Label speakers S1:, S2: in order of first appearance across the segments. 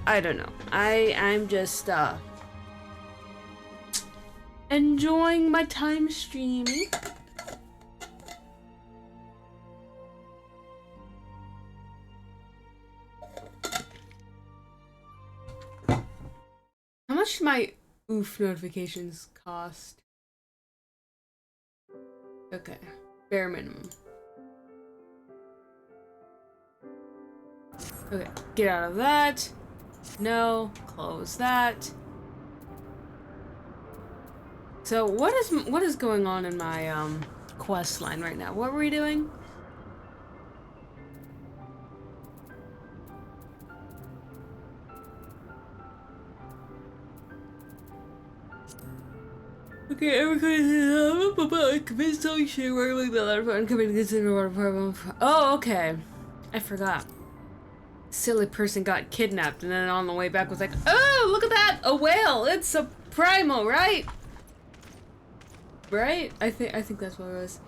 S1: I don't know. I'm just enjoying my time streaming. How much do my oof notifications cost? Okay, bare minimum. Okay, get out of that. No, close that. So what is going on in my quest line right now? What were we doing? Okay, everybody convinced Tony shit where we build our phone coming to consider what a problem. Oh, okay. I forgot. Silly person got kidnapped and then on the way back was like, oh, look at that! A whale! It's a primal, right? Right? I think that's what it was.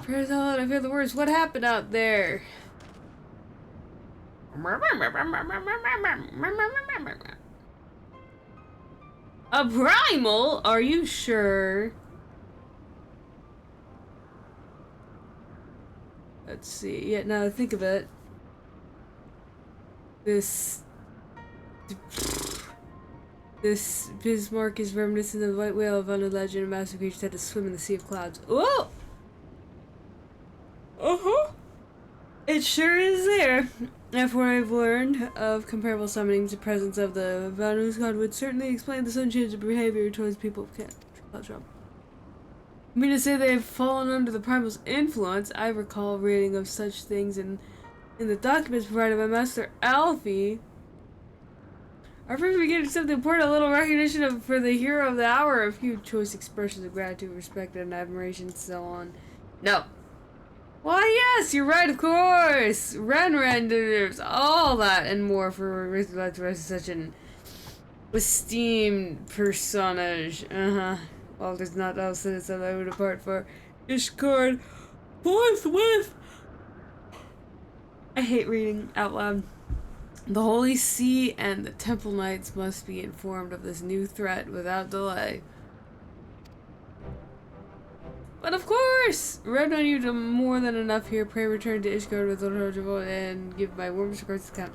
S1: Prayers out, I fear the worst. What happened out there? A primal? Are you sure? Let's see. Yeah, now think of it. This Bismarck is reminiscent of the white whale of under legend. A massive creature had to swim in the sea of clouds. Oh! Uh-huh. It sure is there. After what I've learned of comparable summonings, the presence of the Vanu's god would certainly explain this unchanged behavior towards people of Cloud Trump. I mean to say they've fallen under the primal's influence. I recall reading of such things in the documents provided by Master Alfie. Our first we get something important, a little recognition for the hero of the hour, a few choice expressions of gratitude, respect, and admiration, and so on. No. Why, yes, you're right, of course. Ren deserves all that and more for such an esteemed personage. Well, there's not else that I would depart for Ishkard forthwith. I hate reading out loud. The Holy See and the Temple Knights must be informed of this new threat without delay. But of course! Red on you to more than enough here. Pray return to Ishgard with Lord and give my warmest regards to the Count.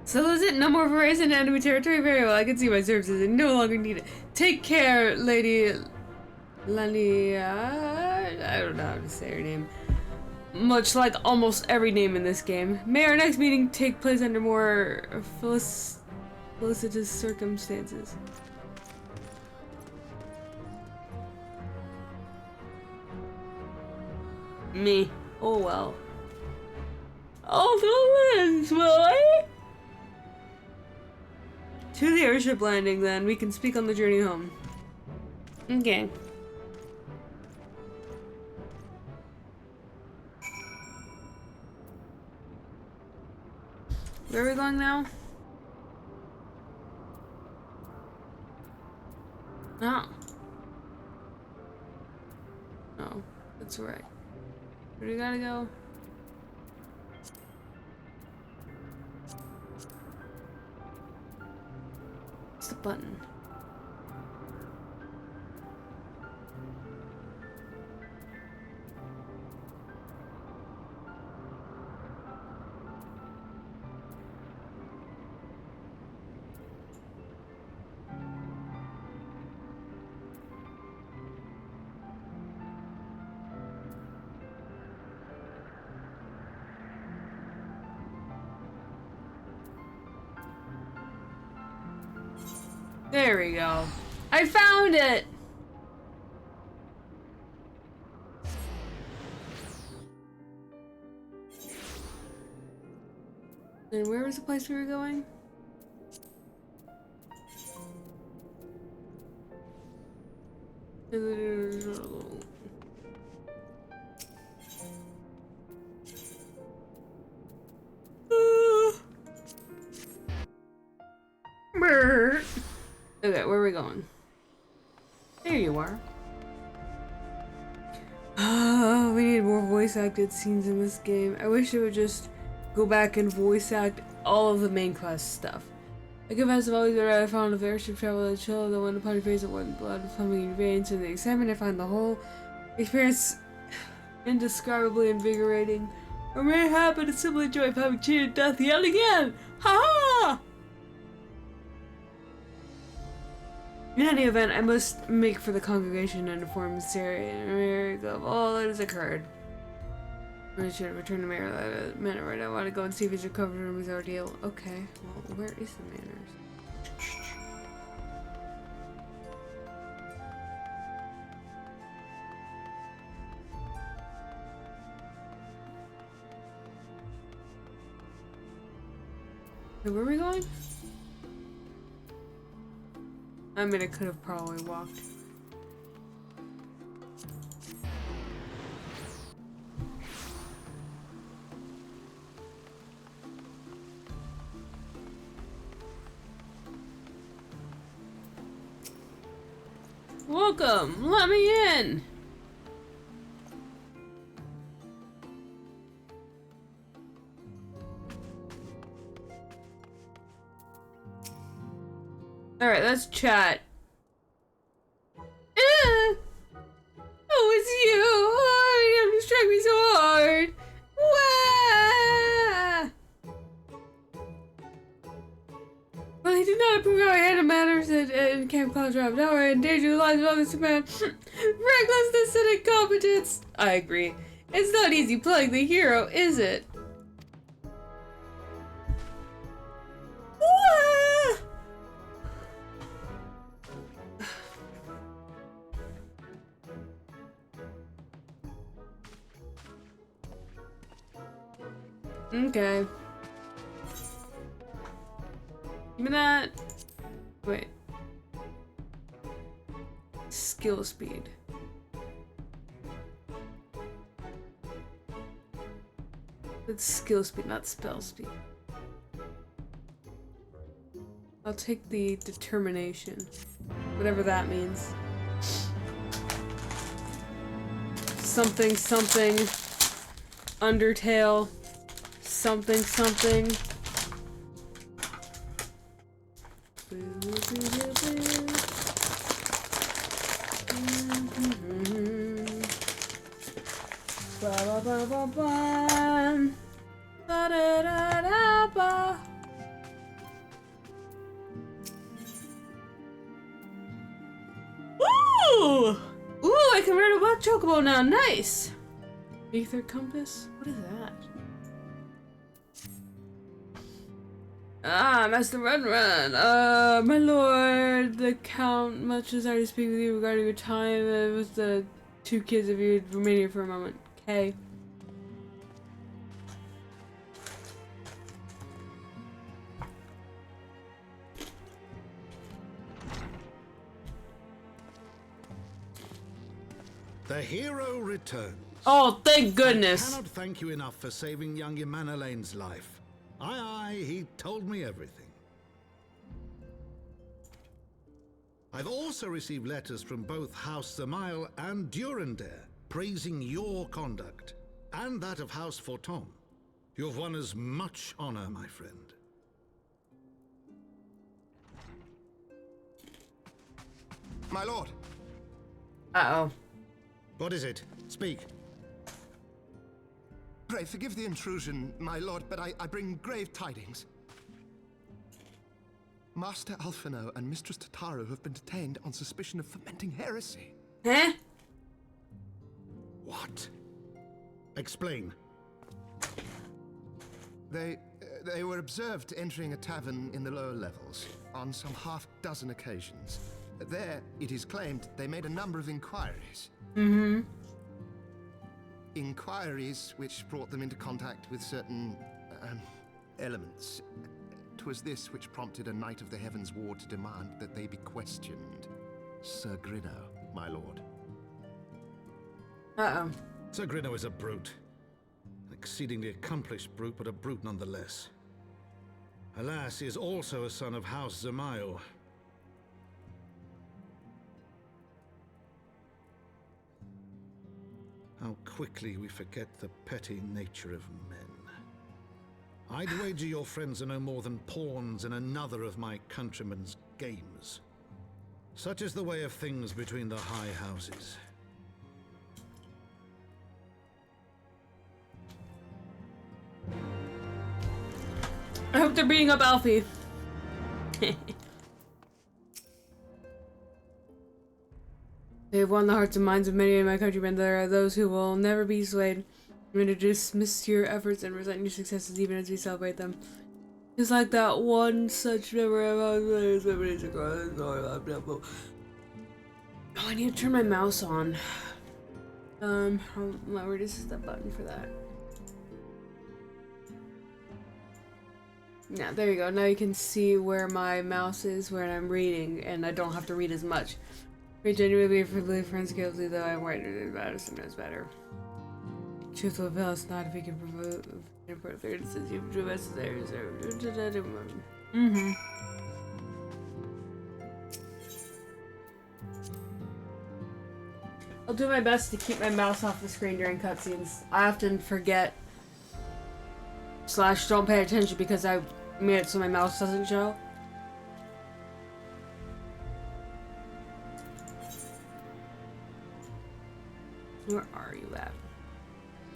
S1: So is it? No more forays into enemy territory? Very well, I can see my services and no longer need it. Take care, Lady Lania. I don't know how to say her name. Much like almost every name in this game. May our next meeting take place under more felicitous circumstances. Me. Oh well. All the winds, will I? To the airship landing then. We can speak on the journey home. Okay. Where are we going now? No. No, that's right. Where do we gotta go? What's the button? There we go. I found it! And where was the place we were going? Okay, where are we going? There you are. Oh, we need more voice acted scenes in this game. I wish it would just go back and voice act all of the main quest stuff. I confess I've always been rather fond of airship travel and chill than when the party face of one blood pumping in your veins. In the excitement, I find the whole experience indescribably invigorating. I'm very happy to simply enjoy having cheated death yet again! Ha ha! In any event, I must make for the congregation and inform Sarah of all that has occurred. I should return to Mayor that minute right. I want to go and see if he's recovered from his ordeal. Okay, well, where is the manners? Hey, where are we going? I mean, I could have probably walked. Welcome! Let me in! Alright, let's chat. Oh, it's you! Oh, you struck me so hard! Wah! Well, he did not approve how I handled matters in Camp Cloud Drop. Now we're in danger of the lives of others, man. Recklessness and incompetence! I agree. It's not easy playing the hero, is it? Okay. Give me that. Wait. Skill speed. It's skill speed, not spell speed. I'll take the determination. Whatever that means. Something, something. Undertale. Something, something. Ba ba ba ba ba. Ba da da da ba. Ooh! Ooh, I can ride a black chocobo now. Nice. Ether compass. What is that? Ah, Master Run Run. My lord, the Count much desire to speak with you regarding your time with the two kids of you remain here for a moment. Okay.
S2: The hero returns.
S1: Oh, thank goodness.
S2: I cannot thank you enough for saving young Emanalane's life. Aye, he told me everything. I've also received letters from both House Zamail and Durandare praising your conduct, and that of House Fortom. You've won us much honor, my friend.
S3: My lord.
S1: Uh-oh.
S2: What is it? Speak.
S3: Pray forgive the intrusion, my lord, but I bring grave tidings. Master Alphino and Mistress Tataru have been detained on suspicion of fomenting heresy.
S1: Huh?
S2: What? Explain.
S3: They were observed entering a tavern in the lower levels on some half-dozen occasions. There, it is claimed, they made a number of inquiries.
S1: Mm-hmm.
S3: Inquiries which brought them into contact with certain elements. 'Twas this which prompted a Knight of the Heavens Ward to demand that they be questioned. Sir Grinno, my lord.
S1: Uh-oh.
S2: Sir Grinno is a brute. An exceedingly accomplished brute, but a brute nonetheless. Alas, he is also a son of House Zamail. How quickly we forget the petty nature of men. I'd wager your friends are no more than pawns in another of my countrymen's games. Such is the way of things between the high houses.
S1: I hope they're beating up Alfie. They have won the hearts and minds of many of my countrymen. There are those who will never be swayed. I'm going to dismiss your efforts and resent your successes even as we celebrate them. It's like that one such memory of ours 7 days ago. Oh, I need to turn my mouse on. Where is the button for that? Yeah, there you go. Now you can see where my mouse is when I'm reading, and I don't have to read as much. I genuinely for the friends guilty, though I'm whiter about it, sometimes better. Truth will fail us not if we can provoke important third says you do best there. Mm-hmm. I'll do my best to keep my mouse off the screen during cutscenes. I often forget / don't pay attention because I made it so my mouse doesn't show. Where are you at?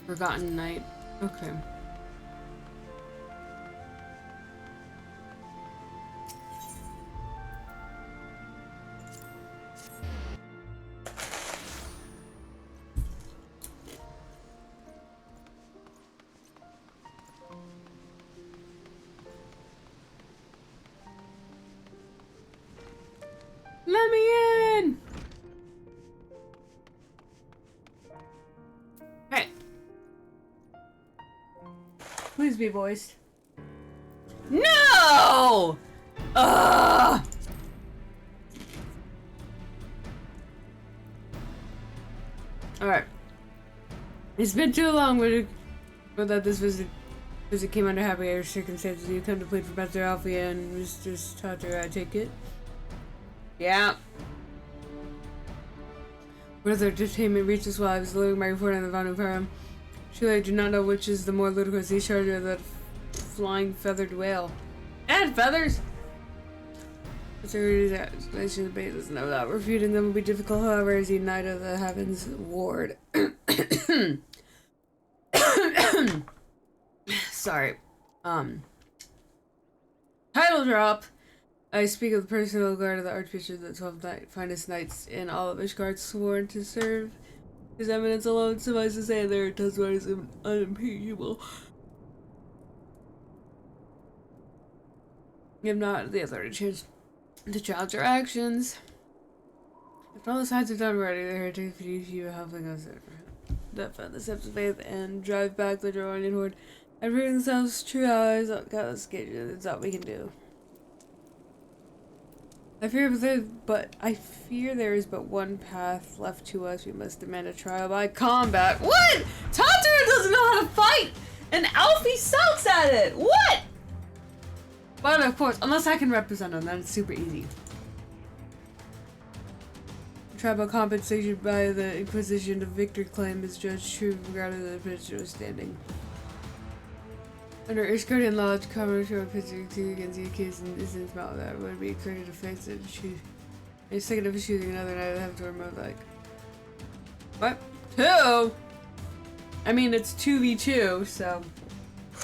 S1: Forgotten Night. Okay. Let me in! Hey. Please be voiced. No! Ugh! Alright. It's been too long without this visit came under happier circumstances. You come to plead for Master Alfie and Mr. Stotter, I take it? Yeah. Whether entertainment reaches while I was delivering my report on the Vanu Param. Surely I do not know which is the more ludicrous, the charge or the flying feathered whale. And feathers! The explanation debate doesn't know that. Refuting them will be difficult, however, as the Knight of the Heavens Ward. Sorry. Title drop! I speak of the personal guard of the Archbishop, the 12 finest knights in all of Ishgard, sworn to serve his eminence alone. Suffice to say, their testimony is unimpeachable. If not, the authority changed to challenge our actions. If all the sides are done ready, they're here to defeat you, helping us defend the steps of faith and drive back the Draconian horde and bring themselves true allies. That's all we can do. I fear there is but one path left to us. We must demand a trial by combat. What? Tantra doesn't know how to fight, and Alfie sucks at it. What? But of course, unless I can represent him, then it's super easy. Tribal compensation by the Inquisition. The victor claim is judged true regardless of the prisoner's standing. Under Ishgardian law, to cover to a prisoner against the accused in instance about that would be accredited offense and shoot. A second of shooting another night, I have to remote like. What? 2? I mean, it's 2v2, so.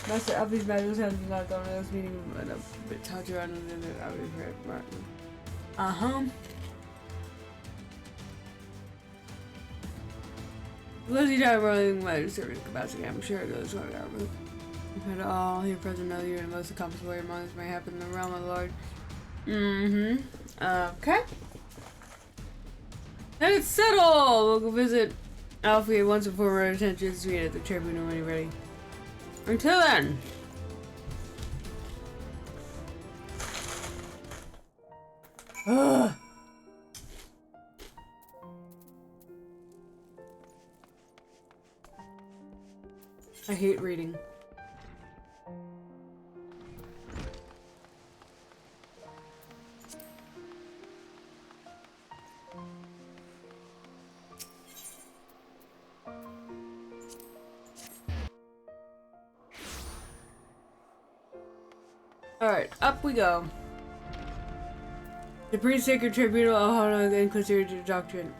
S1: Master Alfie's magic has not gone to this meeting, but a bit touch around and then I'll be very Martin. Lizzie died rolling my service capacity, I'm sure it goes on government. Compared to all here present, know you're the most accomplished warrior among us may happen in the realm of the Lord. Okay. Then it's settled! We'll go visit Alfie once before our attentions to meet at the tribunal when you're ready. Until then! Ugh. I hate reading. Alright, up we go. The pre-sacred tribunal of Hono the Inquisitor Doctrine.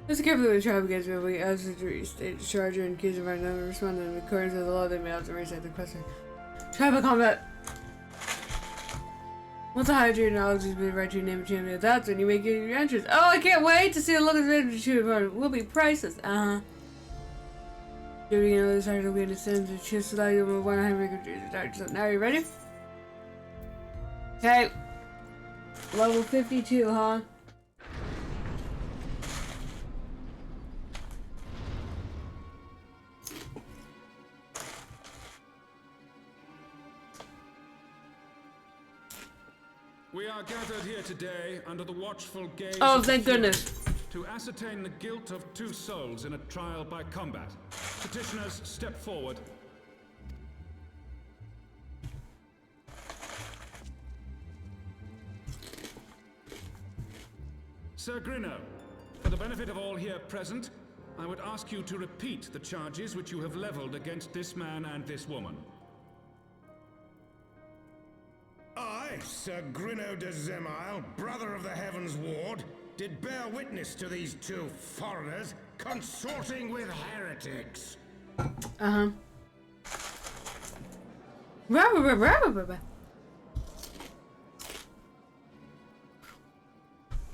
S1: Let's carefully with the tribe against me. We ask the state charger and accuse of our number respond in accordance with the law. They may also reset the question. Tribal combat. Once a hydrate knowledge has been right to your name and champion, that's when you make your entrance. Oh, I can't wait to see the look of the shoot. Will be priceless. Doing another side of the wind descends and shifts the light over 100 so now you ready? Okay. Level 52, huh?
S4: We are gathered here today under the watchful gaze
S1: Oh,
S4: of
S1: thank
S4: the
S1: goodness.
S4: to ascertain the guilt of 2 souls in a trial by combat. Petitioners, step forward. Sir Grino, for the benefit of all here present, I would ask you to repeat the charges which you have leveled against this man and this woman.
S5: I, Sir Grino de Zemile, brother of the Heavens Ward, did bear witness to these 2 foreigners consorting with heretics.
S1: Uh-huh.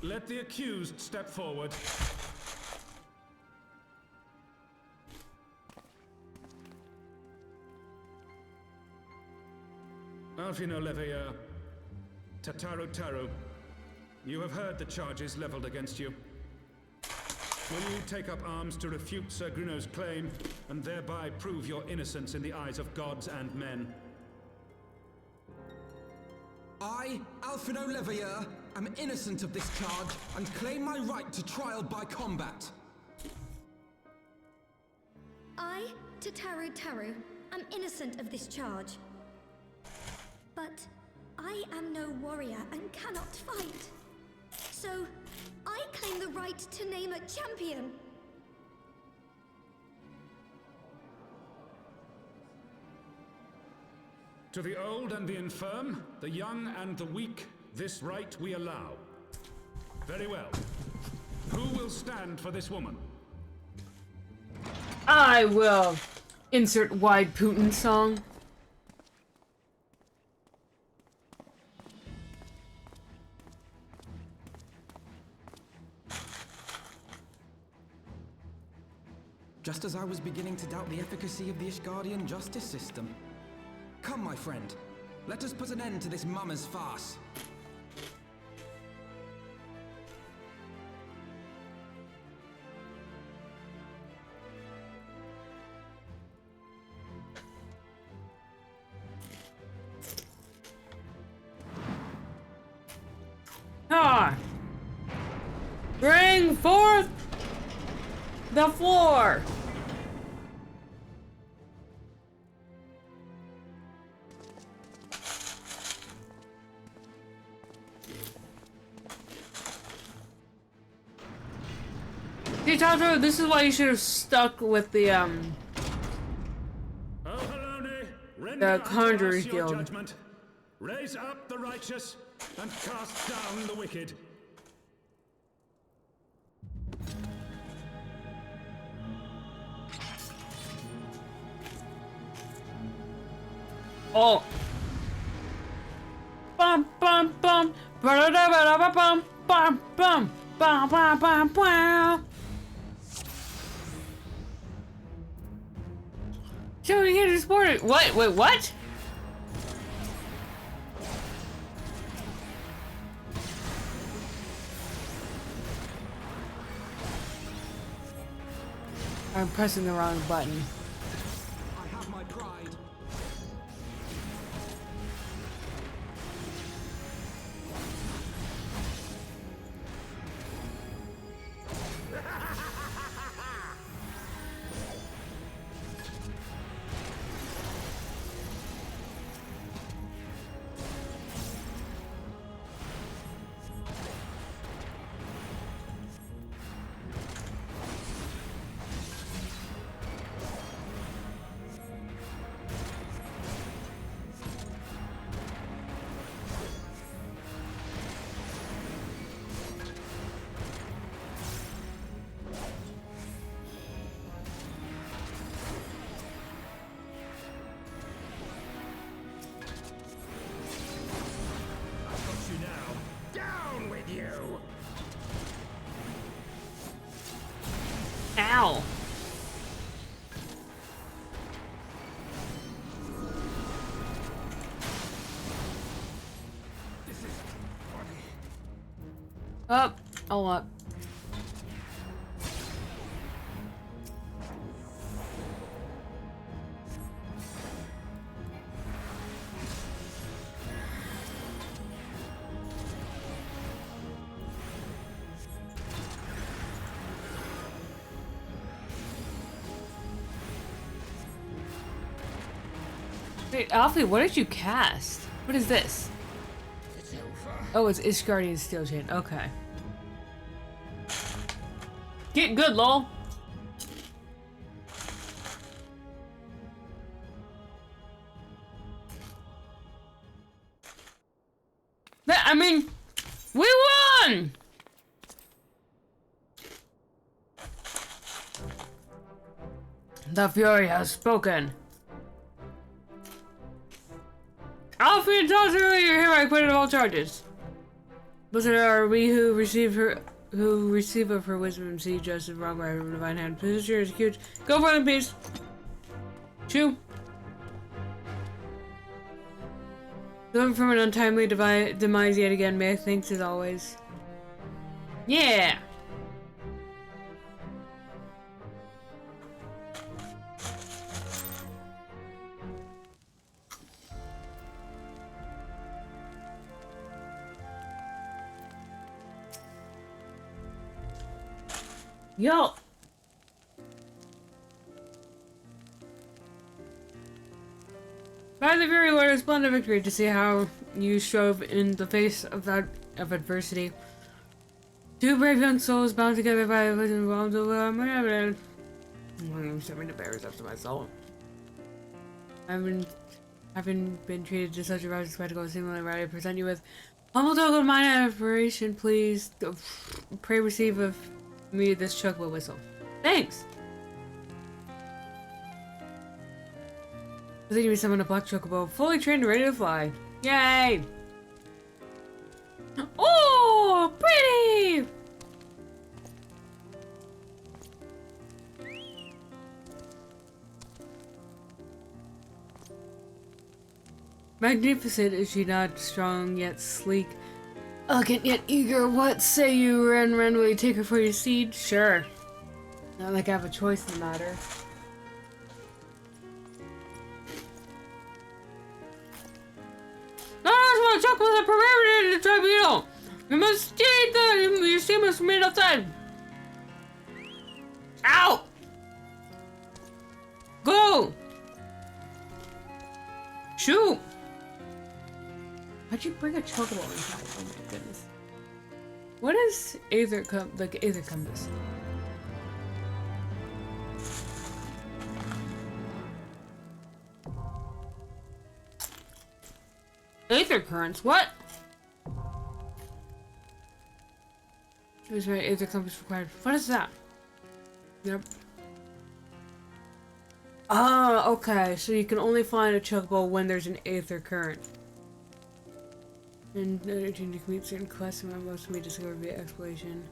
S4: Let the accused step forward. Alfino Leveilleur, Tataru Taru, you have heard the charges leveled against you. Will you take up arms to refute Sir Grino's claim, and thereby prove your innocence in the eyes of gods and men?
S6: I, Alfino Leveilleur, am innocent of this charge, and claim my right to trial by combat.
S7: I, Tataru Taru, am innocent of this charge. But I am no warrior and cannot fight. So, I claim the right to name a champion.
S4: To the old and the infirm, the young and the weak, this right we allow. Very well. Who will stand for this woman?
S1: I will. Insert wide Putin song.
S6: Just as I was beginning to doubt the efficacy of the Ishgardian justice system. Come, my friend. Let us put an end to this mummer's farce.
S1: Ah! Bring forth the floor! See, Tadro, this is why you should have stuck with the,
S4: Oh, Halone, render
S1: the
S4: unto
S1: Conjurer's
S4: us your
S1: Guild.
S4: judgment. Raise up the righteous and cast down the wicked.
S1: Oh. Bum bum bum. Ba-da-da-ba-da-ba-bum. Bum bum. Bum bum bum bum. So we can't support it. What? Wait, what? I'm pressing the wrong button.
S6: I have my pride.
S1: Ow. Up. All up. Wait, Alfie, what did you cast? What is this?
S5: It's over.
S1: Oh, it's Ishgardian Steel Chain. Okay. Get good, lol. I mean, we won! The Fury has spoken. Alfie and Toss earlier here I acquitted of all charges. Blessed are we who receive of her wisdom and see justice wrong by her divine hand. Position is huge. Go for them, peace. Chew. Going from an untimely demise yet again. May thanks as always. Yeah. Yo! By the very Lord, a splendid victory to see how you strove in the face of adversity. Two brave young souls bound together by a vision of I'm sending the bearers up to my soul. Having been treated to such a rousing spectacle, seemingly ready to present you with humble token of mine admiration, please pray receive of me this chocobo whistle. Thanks! I think you summon a black chocobo, fully trained and ready to fly. Yay! Oh, pretty! Magnificent is she not, strong yet sleek, elegant yet eager. What say you, Ren? Will you take her for your seed? Sure. Not like I have a choice in the matter. No, I just want to check with the perimeter in the tribunal. You must stay your steam must remain outside. Ow! Go! Shoot! How'd you bring a chocobo inside? Oh my goodness. What is Aether Compass? Aether currents? What? Choose my Aether Compass required. What is that? Yep. Ah, okay. So you can only find a chocobo when there's an Aether current. And to complete certain quests, and most may discover via exploration.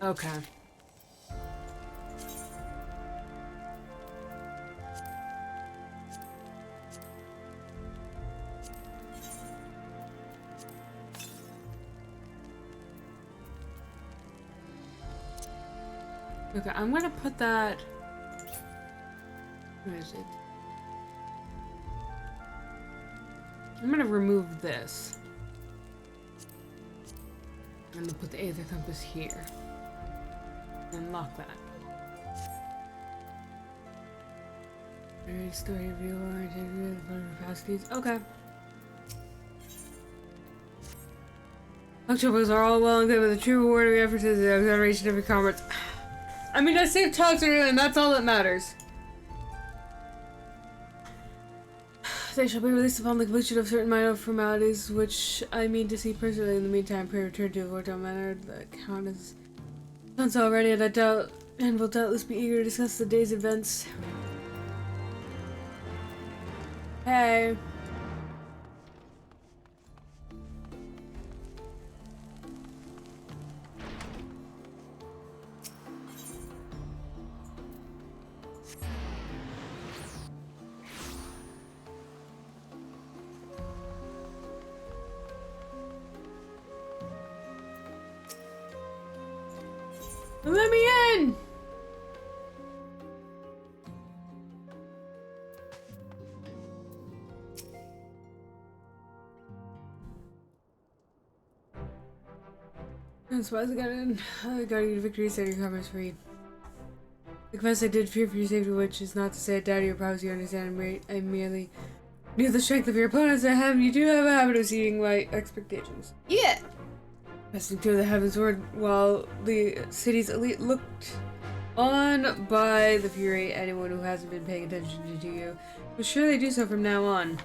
S1: Okay. Okay, I'm gonna put that. Where is it? I'm gonna remove this. I'm gonna put the Aether Compass here. And lock that. Story of you the capacities. Okay. Octobers are all well and good, but the true reward of your efforts is the exoneration of your comrades. I mean, I saved Toxer, and that's all that matters. They shall be released upon the completion of certain minor formalities, which I mean to see personally. In the meantime, pray return to the Vortal Manor. The Count has done so already, and will doubtless be eager to discuss the day's events. Hey. Let me in! That's why I got in. I got you to victory, set your commerce free. The quest I did fear for your safety, which is not to say I doubt your powers, you understand. I merely knew the strength of your opponents. You do have a habit of exceeding my expectations. Yeah! Passing through the heavens word while the city's elite looked on by the fury. Anyone who hasn't been paying attention to you will surely do so from now on.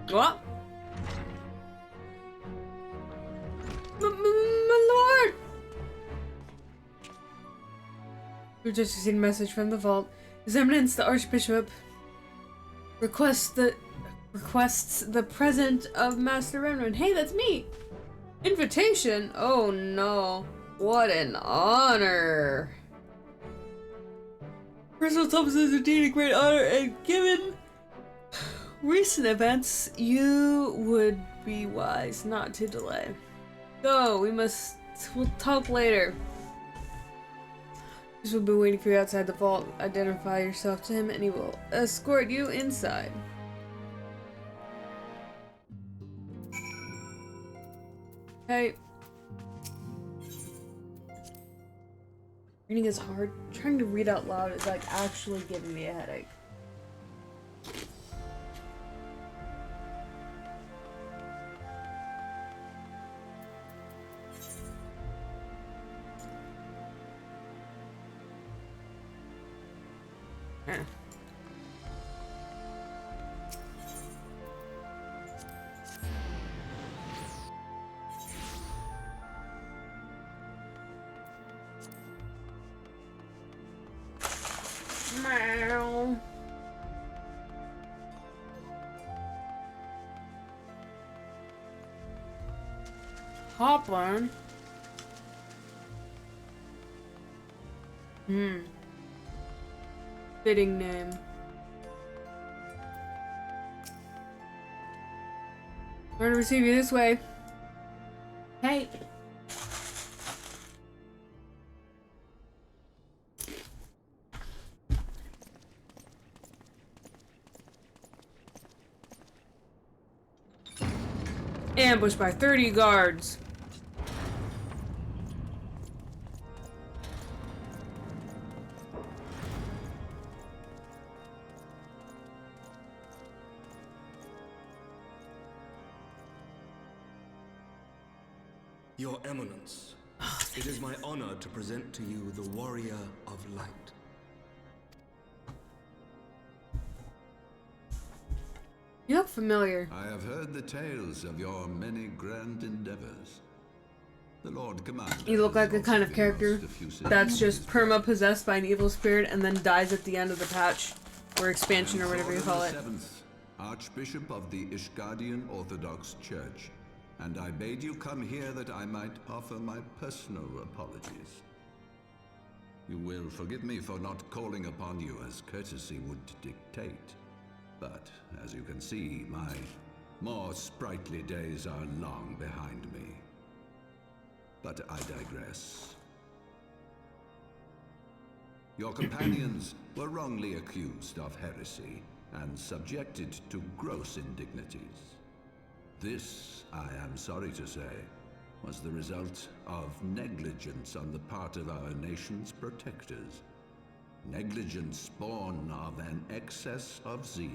S1: What? My lord! We've just received a message from the vault. His Eminence, the Archbishop, requests the present of Master Renron. Hey, that's me! Invitation? Oh no. What an honor! Personal Thomas is indeed a great honor, and given recent events, you would be wise not to delay. So, we'll talk later. This will be waiting for you outside the vault. Identify yourself to him and he will escort you inside. Hey. Reading is hard. Trying to read out loud is like actually giving me a headache. Meow. Hopper. Fitting name. We're gonna receive you this way. Hey. Ambushed by 30 guards.
S8: Your Eminence, it is my honor to present to you the Warrior of Light.
S1: You look familiar.
S9: I have heard the tales of your many grand endeavors. The Lord Commander.
S1: You look like the kind of character that's just perma-possessed by an evil spirit and then dies at the end of the patch. Or expansion or whatever you call it.
S9: Seventh, Archbishop of the Ishgardian Orthodox Church. And I bade you come here that I might offer my personal apologies. You will forgive me for not calling upon you as courtesy would dictate. But, as you can see, my more sprightly days are long behind me. But I digress. Your companions were wrongly accused of heresy and subjected to gross indignities. This, I am sorry to say, was the result of negligence on the part of our nation's protectors. Negligence born of an excess of zeal.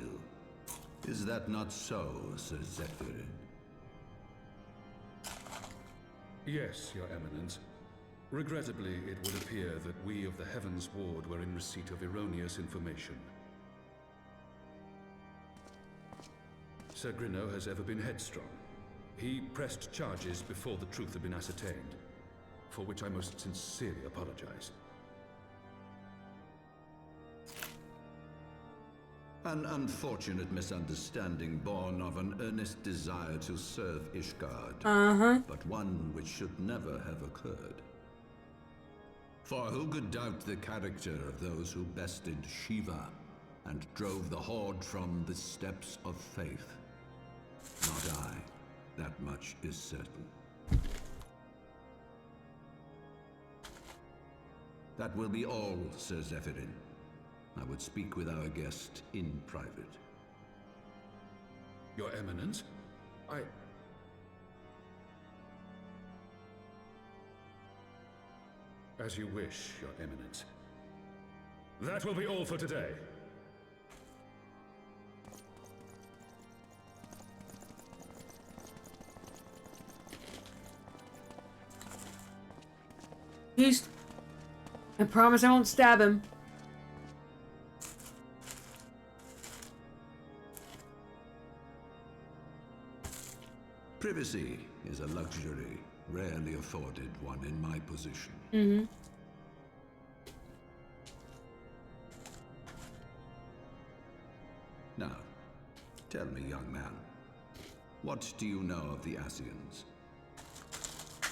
S9: Is that not so, Sir Zephyr?
S4: Yes, Your Eminence. Regrettably, it would appear that we of the Heavens Ward were in receipt of erroneous information. Sir Grino has ever been headstrong. He pressed charges before the truth had been ascertained, for which I most sincerely apologize.
S9: An unfortunate misunderstanding born of an earnest desire to serve Ishgard. But one which should never have occurred. For who could doubt the character of those who bested Shiva and drove the Horde from the steps of faith? Not I. That much is certain. That will be all, Sir Zephyrin. I would speak with our guest in private.
S4: Your Eminence? As you wish, Your Eminence. That will be all for today.
S1: I promise I won't stab him.
S9: Privacy is a luxury rarely afforded one in my position. Now, tell me, young man, what do you know of the Asians?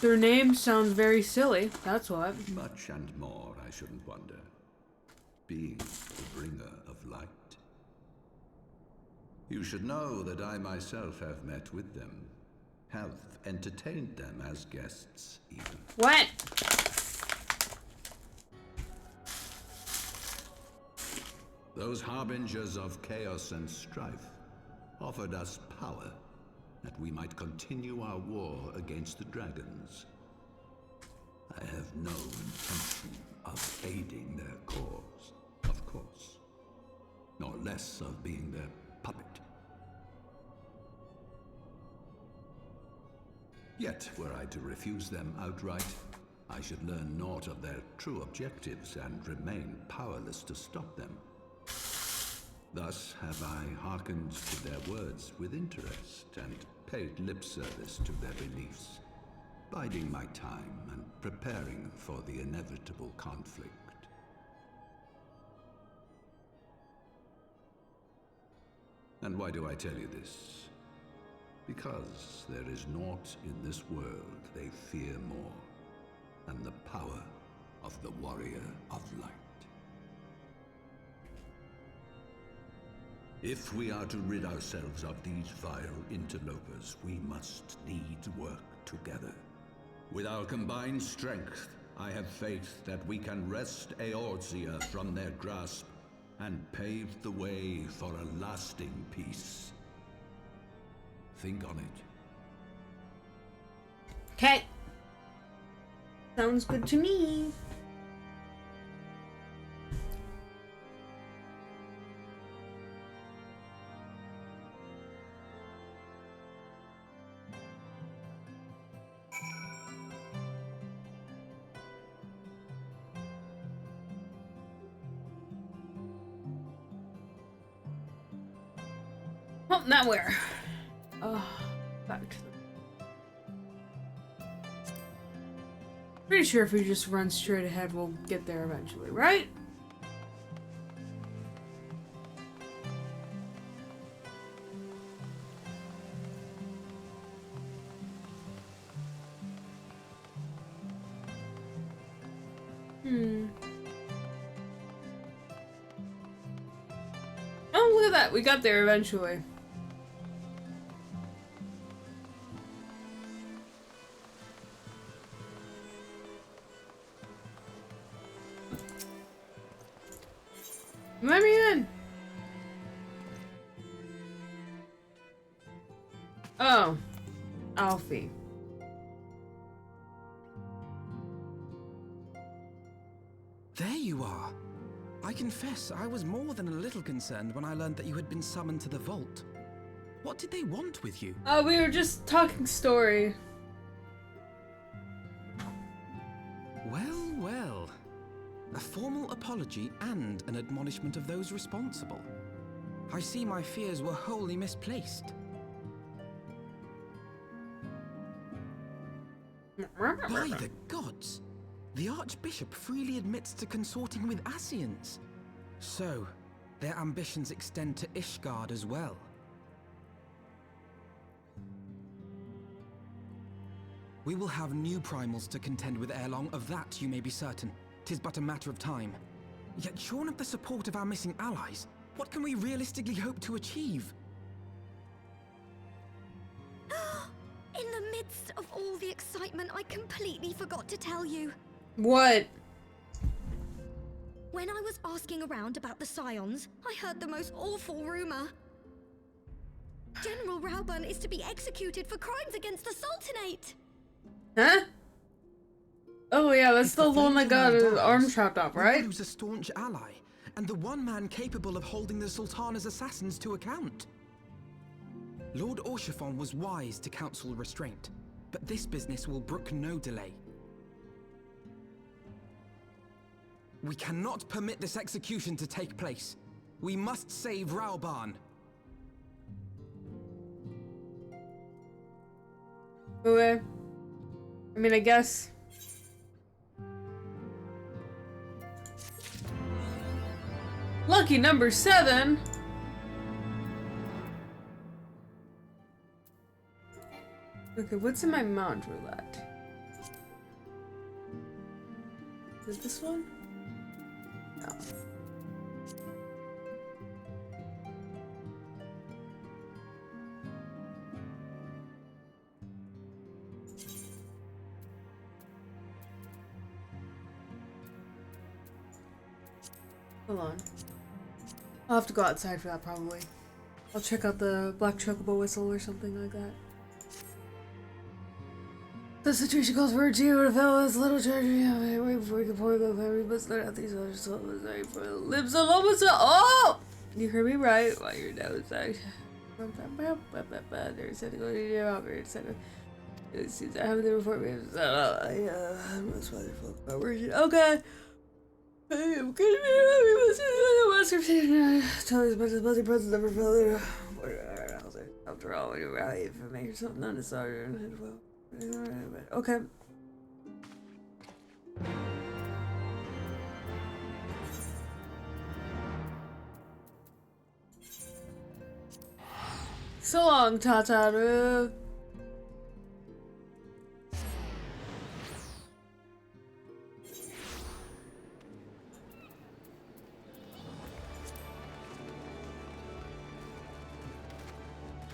S1: Their name sounds very silly, that's what.
S9: Much and more, I shouldn't wonder. Being the bringer of light. You should know that I myself have met with them. Have entertained them as guests, even.
S1: What?
S9: Those harbingers of chaos and strife offered us power that we might continue our war against the dragons. I have no intention of aiding their cause, of course, nor less of being their puppet. Yet, were I to refuse them outright, I should learn naught of their true objectives and remain powerless to stop them. Thus have I hearkened to their words with interest and paid lip service to their beliefs, biding my time and preparing for the inevitable conflict. And why do I tell you this? Because there is naught in this world they fear more than the power of the Warrior of Light. If we are to rid ourselves of these vile interlopers, we must needs work together. With our combined strength, I have faith that we can wrest Eorzea from their grasp and pave the way for a lasting peace. Think on it.
S1: Okay. Sounds good to me. Oh, now where? Oh, back to the... Pretty sure if we just run straight ahead, we'll get there eventually, right? Oh, look at that. We got there eventually. Let me in. Oh, Alfie.
S6: There you are. I confess, I was more than a little concerned when I learned that you had been summoned to the vault. What did they want with you?
S1: Oh, we were just talking story.
S6: Well, well. A formal apology and an admonishment of those responsible. I see my fears were wholly misplaced. By the gods! The Archbishop freely admits to consorting with Asians. So, Their ambitions extend to Ishgard as well. We will have new primals to contend with ere long, of that you may be certain. 'Tis but a matter of time. Yet shorn of the support of our missing allies, what can we realistically hope to achieve?
S7: In the midst of all the excitement, I completely forgot to tell you.
S1: What?
S7: When I was asking around about the Scions, I heard the most awful rumor. General Rauban is to be executed for crimes against the Sultanate.
S1: Huh? Oh yeah, that's
S6: If
S1: the one that got his arm chopped off,
S6: we
S1: right?
S6: lose a staunch ally, and the one man capable of holding the Sultana's assassins to account. Lord Orshifon was wise to counsel restraint, but this business will brook no delay. We cannot permit this execution to take place. We must save Rauban.
S1: Okay. I mean, I guess. Lucky number 7. Okay, what's in my mount roulette? Is it this one? No. Hold on. I'll have to go outside for that probably. I'll check out the black chocobo whistle or something like that. The situation calls for a geo to fill this little treasure. Wait before we can pour the family, but start out these other souls. Lives alone. Oh! You heard me right while you're outside. There's something going to do. It seems I have the report. I'm most wonderful. Okay. I'm gonna tell you as much as bloody presence ever felt. After all, when you rally if it makes something unnecessary. Okay. So long, Tataru.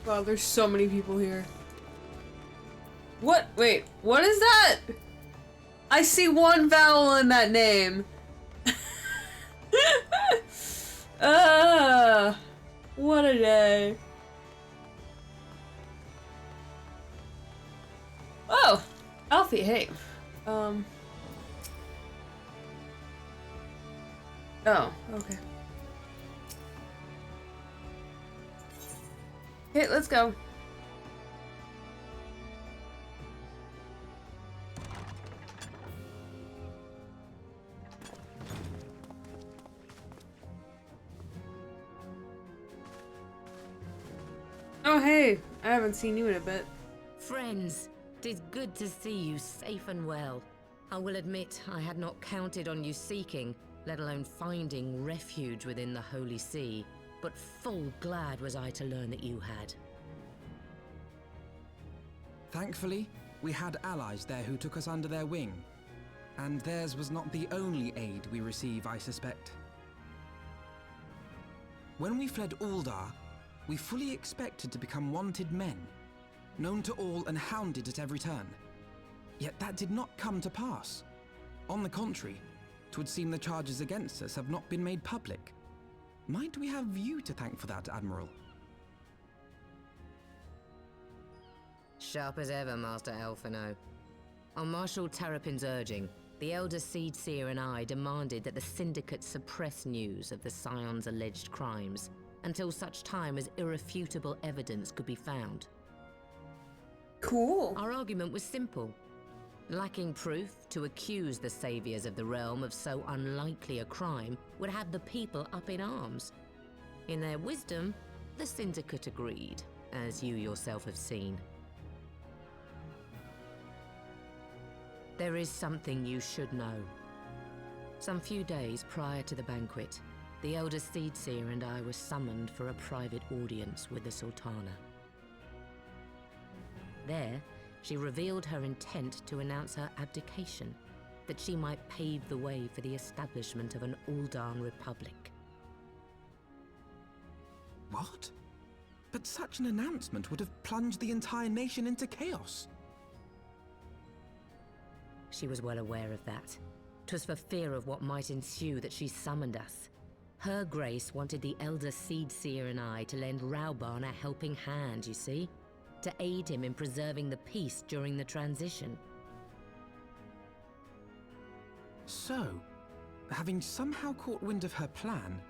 S1: Wow, there's so many people here. What? Wait, what is that? I see one vowel in that name. What a day. Oh, Alfie, hey. Oh, okay. Okay, let's go. Oh, hey. I haven't seen you in a bit.
S10: Friends, 'tis good to see you safe and well. I will admit I had not counted on you seeking, let alone finding refuge within the Holy See, but full glad was I to learn that you had.
S6: Thankfully, we had allies there who took us under their wing. And theirs was not the only aid we receive, I suspect. When we fled Uldar, we fully expected to become wanted men, known to all and hounded at every turn. Yet that did not come to pass. On the contrary, 'twould seem the charges against us have not been made public. Might we have you to thank for that, Admiral?
S10: Sharp as ever, Master Elfino. On Marshal Terrapin's urging, the Elder Seed Seer and I demanded that the Syndicate suppress news of the Scion's alleged crimes until such time as irrefutable evidence could be found.
S1: Cool.
S10: Our argument was simple. Lacking proof, to accuse the saviors of the realm of so unlikely a crime would have the people up in arms. In their wisdom, the Syndicate agreed, as you yourself have seen. There is something you should know. Some few days prior to the banquet, the Elder Seedseer and I were summoned for a private audience with the Sultana. There, she revealed her intent to announce her abdication, that she might pave the way for the establishment of an Uldan Republic.
S6: What? But such an announcement would have plunged the entire nation into chaos.
S10: She was well aware of that. 'Twas for fear of what might ensue that she summoned us. Her Grace wanted the Elder Seedseer and I to lend Rauban a helping hand, you see? To aid him in preserving the peace during the transition.
S6: So, having somehow caught wind of her plan,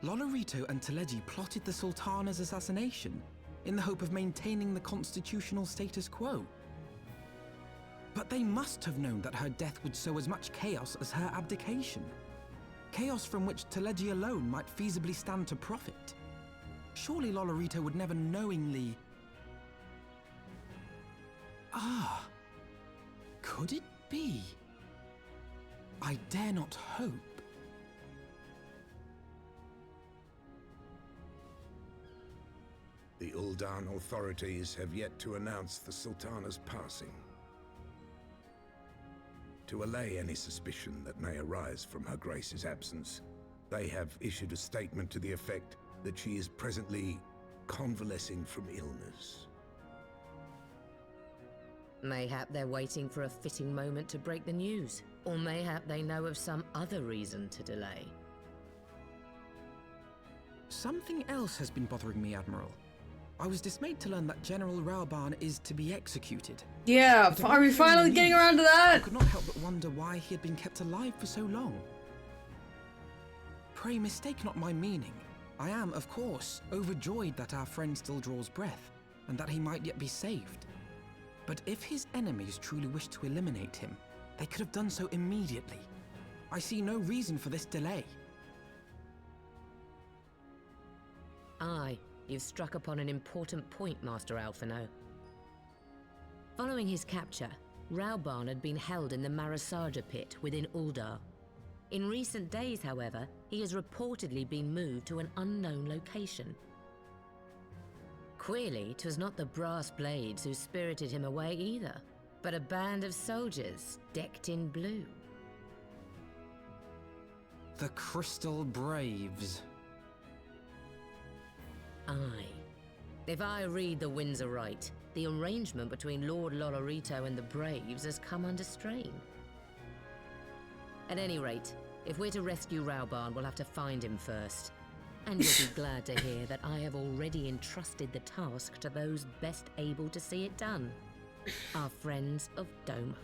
S6: Lolorito and Teleji plotted the Sultana's assassination in the hope of maintaining the constitutional status quo. But they must have known that her death would sow as much chaos as her abdication. Chaos from which Teleji alone might feasibly stand to profit. Surely Lolorito would never knowingly... Ah, could it be? I dare not hope.
S5: The Uldan authorities have yet to announce the Sultana's passing. To allay any suspicion that may arise from Her Grace's absence, they have issued a statement to the effect that she is presently convalescing from illness.
S10: Mayhap they're waiting for a fitting moment to break the news. Or mayhap they know of some other reason to delay.
S6: Something else has been bothering me, Admiral. I was dismayed to learn that General Rauban is to be executed.
S1: Yeah, are we finally getting around to
S6: I
S1: that?
S6: could not help but wonder why he had been kept alive for so long. Pray mistake not my meaning. I am, of course, overjoyed that our friend still draws breath, and that he might yet be saved. But if his enemies truly wished to eliminate him, they could have done so immediately. I see no reason for this delay.
S10: Aye, you've struck upon an important point, Master Alphino. Following his capture, Rauban had been held in the Marasaja pit within Uldar. In recent days, however, he has reportedly been moved to an unknown location. Queerly, 'twas not the brass blades who spirited him away either, but a band of soldiers decked in blue.
S6: The Crystal Braves.
S10: Aye. If I read the winds aright, the arrangement between Lord Lolorito and the Braves has come under strain. At any rate, if we're to rescue Rauban, we'll have to find him first. And you'll be glad to hear that I have already entrusted the task to those best able to see it done. Our friends of Doma.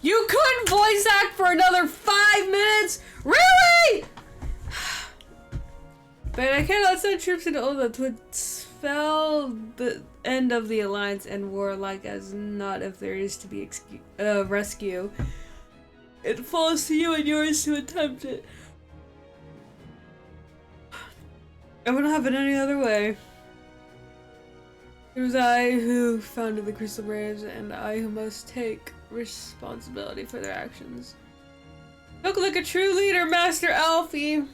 S1: You couldn't voice act for another 5 minutes? Really? But I cannot send troops into Ulda to expel the end of the alliance and warlike as not if there is to be rescue. It falls to you and yours to attempt it. I wouldn't have it any other way. It was I who founded the Crystal Braves, and I who must take responsibility for their actions. Look like a true leader, Master Alfie!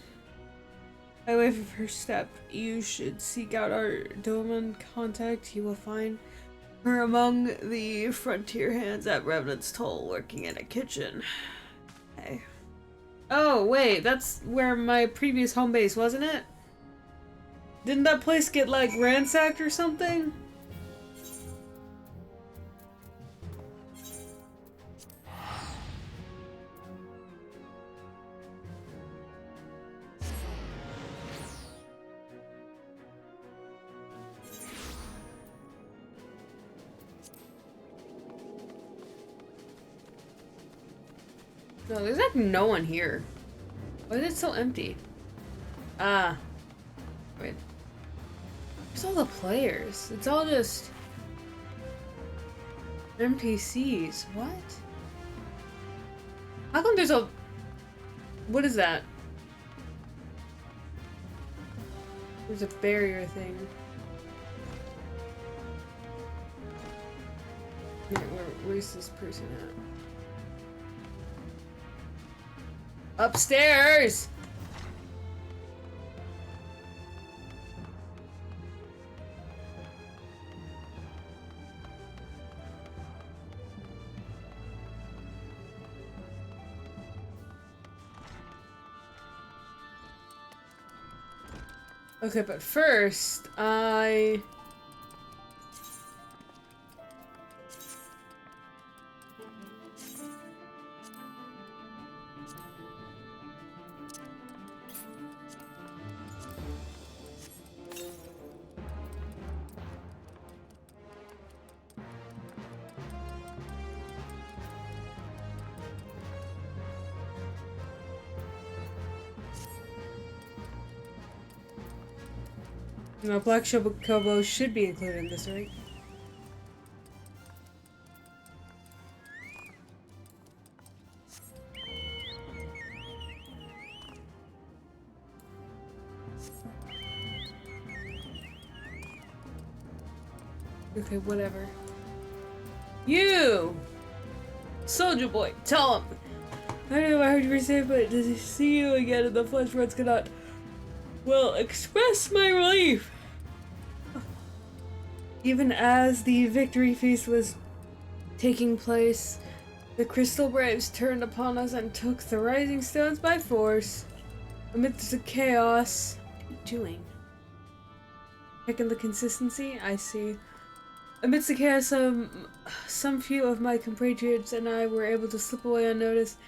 S1: By way of a first step, you should seek out our Doman contact. You will find her among the frontier hands at Revenant's Toll, working in a kitchen. Hey. Oh, wait, that's where my previous home base, wasn't it? Didn't that place get, like, ransacked or something? No, there's like no one here. Why is it so empty? Ah. Wait. Where's all the players? It's all just NPCs. What? How come there's a... What is that? There's a barrier thing. Where's this person at? Upstairs! Okay, but first, no, Black Chocobo should be included in this, right? Okay, whatever. You! Soldier boy, tell him! I don't know if I heard you say it, but to see you again in the flesh once cannot, well, express my relief! Even as the victory feast was taking place, the Crystal Braves turned upon us and took the Rising Stones by force. Amidst the chaos... What are you doing? Checking the consistency? I see. Amidst the chaos, some few of my compatriots and I were able to slip away unnoticed.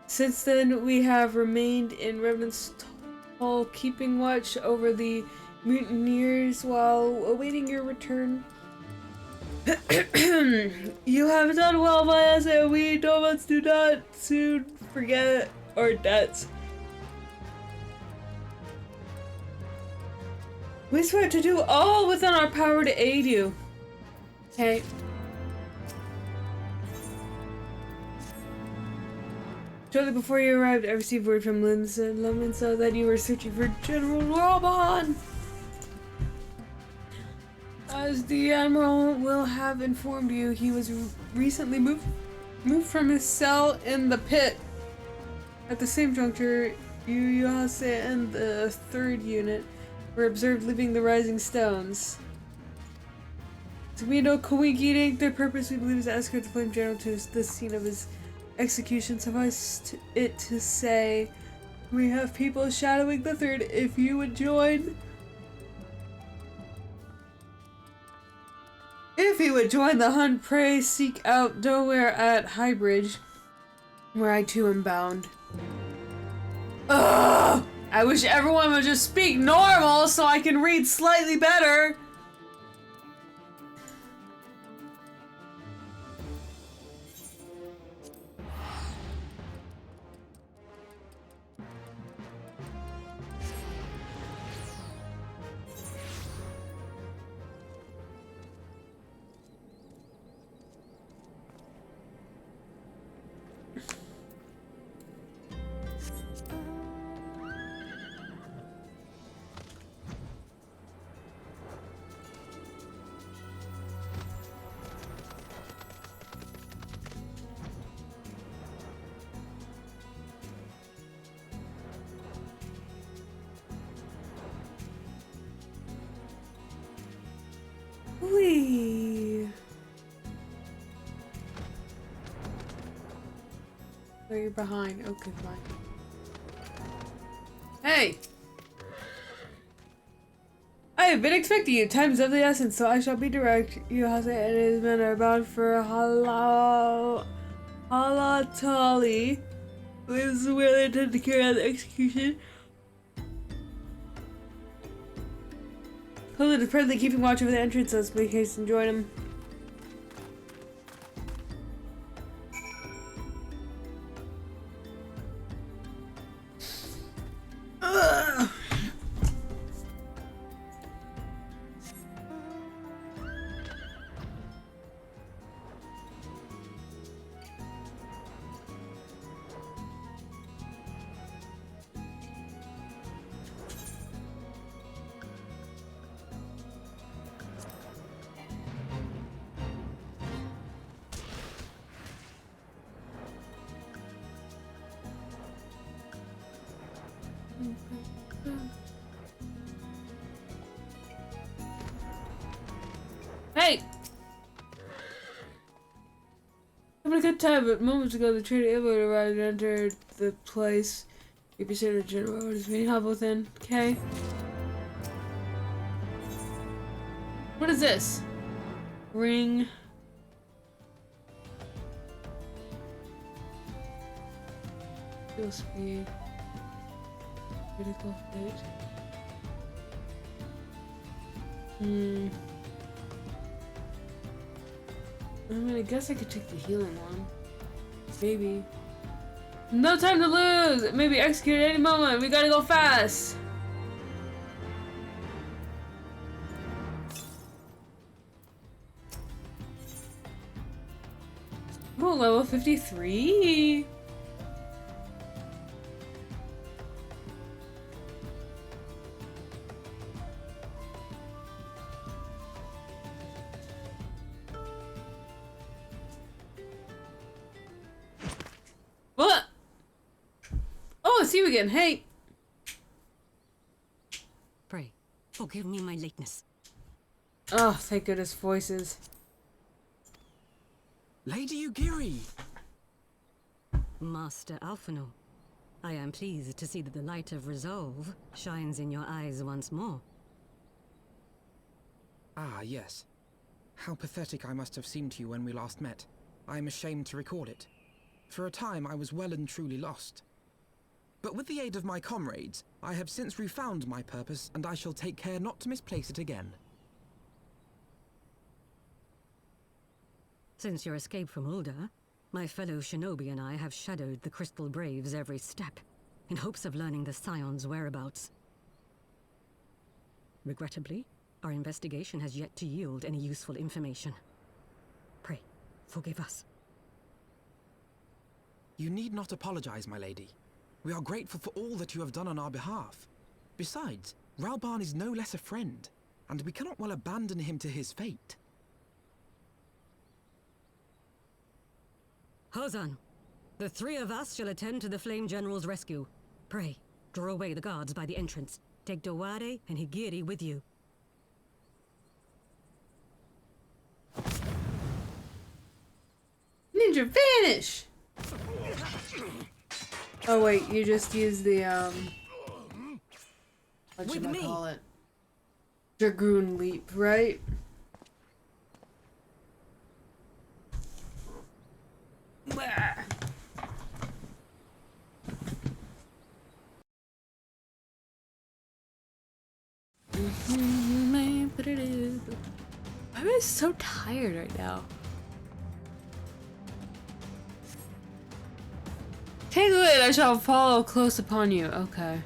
S1: Since then, we have remained in Revenant's Hall, keeping watch over the mutineers while awaiting your return. You have done well by us, and we nomads do not soon forget our debts. We swear to do all within our power to aid you. Okay. Shortly before you arrived, I received word from Lominsa that you were searching for General Robon. As the Admiral will have informed you, he was recently moved from his cell in the pit. At the same juncture, Yuyase and the 3rd unit were observed leaving the Rising Stones. Tomino Kawinki, their purpose, we believe, is to escort the Flame General to the scene of his execution. Suffice it to say, we have people shadowing the 3rd. If you would join... If you would join the hunt, pray seek out nowhere at Highbridge, where I too am bound. Ugh! I wish everyone would just speak normal so I can read slightly better. Whee! Oh, you're behind. Okay, fine. Hey! I have been expecting you. Time's of the essence, so I shall be direct. Yuhase and his men are bound for Halatali, who is where they intend to carry out the execution. Holy is presently keeping watch over the entrance, so let's make haste and join him. Ugh. Hey! Having a good time, but moments ago the trader able arrived and entered the place. You consider General Orders being help within. Okay. What is this? Ring. Fuel speed. Critical fate. I mean, I guess I could take the healing one. Maybe. No time to lose! It may be executed at any moment. We gotta go fast! Oh, level 53! What? Oh, I see you again. Hey!
S11: Pray, forgive me my lateness.
S1: Oh, thank goodness, voices.
S6: Lady Ugiri!
S11: Master Alphino, I am pleased to see that the light of resolve shines in your eyes once more.
S6: Ah, yes. How pathetic I must have seemed to you when we last met. I am ashamed to recall it. For a time I was well and truly lost. But with the aid of my comrades, I have since refound my purpose, and I shall take care not to misplace it again.
S11: Since your escape from Ulda, my fellow shinobi and I have shadowed the Crystal Braves every step, in hopes of learning the Scion's whereabouts. Regrettably, our investigation has yet to yield any useful information. Pray, forgive us.
S6: You need not apologize, my lady. We are grateful for all that you have done on our behalf. Besides, Ralban is no less a friend, and we cannot well abandon him to his fate.
S11: Hozan, the three of us shall attend to the Flame General's rescue. Pray, draw away the guards by the entrance. Take Dowade and Higiri with you.
S1: Ninja vanish! Oh wait, you just used the what should I call it? Dragoon leap, right? Why am I so tired right now? Take the lead, I shall follow close upon you. Okay.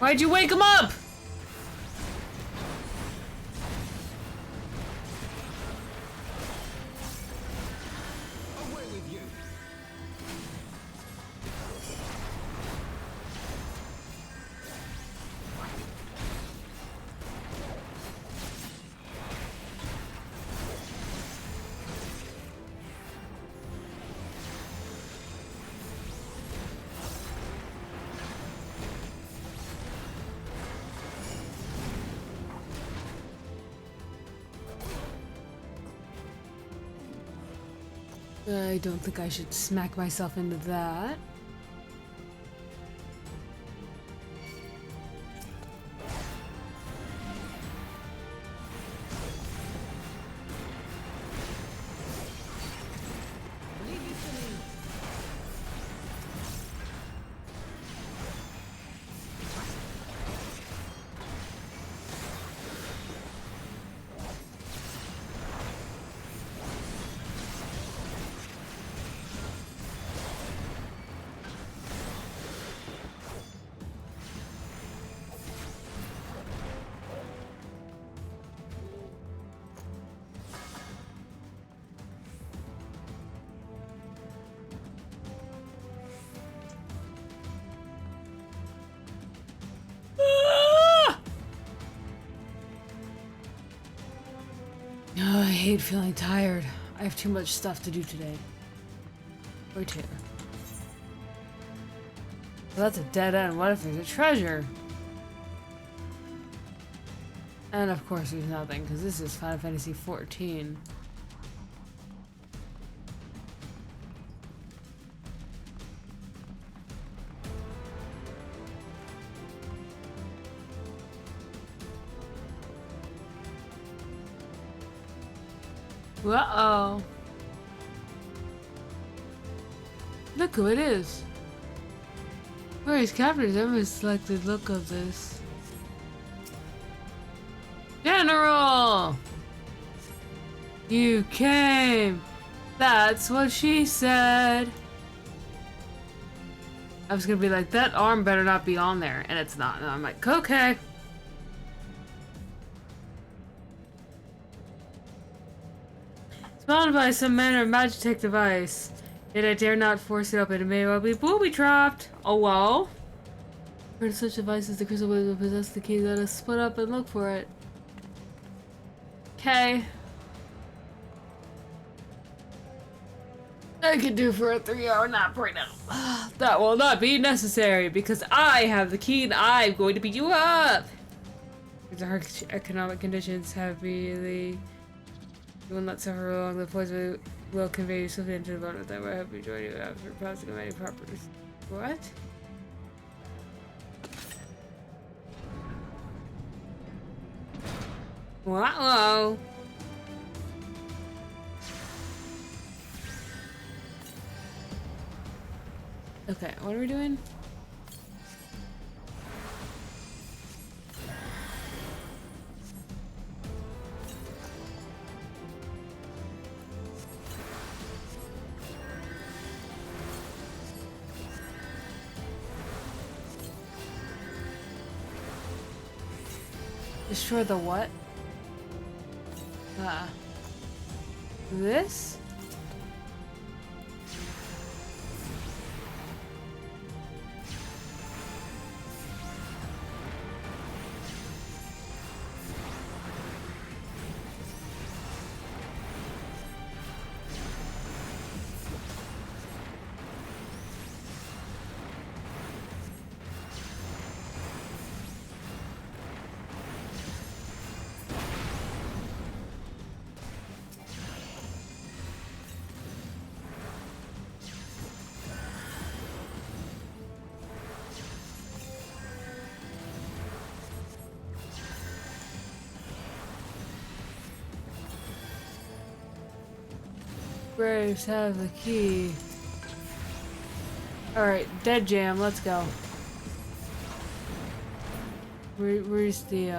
S1: Why'd you wake him up?
S3: Away with you!
S1: I don't think I should smack myself into that. hate feeling tired. I have too much stuff to do today. Or two. Well, that's a dead end. What if there's a treasure? And of course there's nothing, because this is Final Fantasy XIV. Uh-oh. Look who it is. Where's captors? Everyone selected look of this. General! You came! That's what she said. I was gonna be like, that arm better not be on there, and it's not. And I'm like, okay. Spawned by some manner of magitech device. Yet I dare not force it open. It may well be booby-trapped. Oh well. For such devices, the crystal will possess the key. Let us split up and look for it. Okay. I could do for a 3-hour nap right now. That will not be necessary because I have the key and I'm going to beat you up. The hard economic conditions have really. You will not suffer along the poison will convey you swiftly into the bone of them. I hope you join you after passing of many properties. What? Wow. Okay, what are we doing? Destroy the what? This? Braves have the key. Alright, dead jam, let's go. Where's the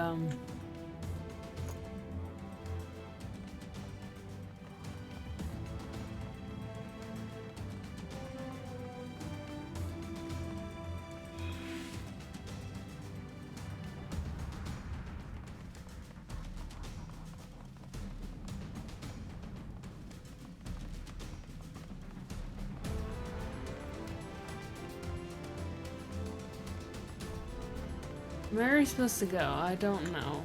S1: where are we supposed to go? I don't know.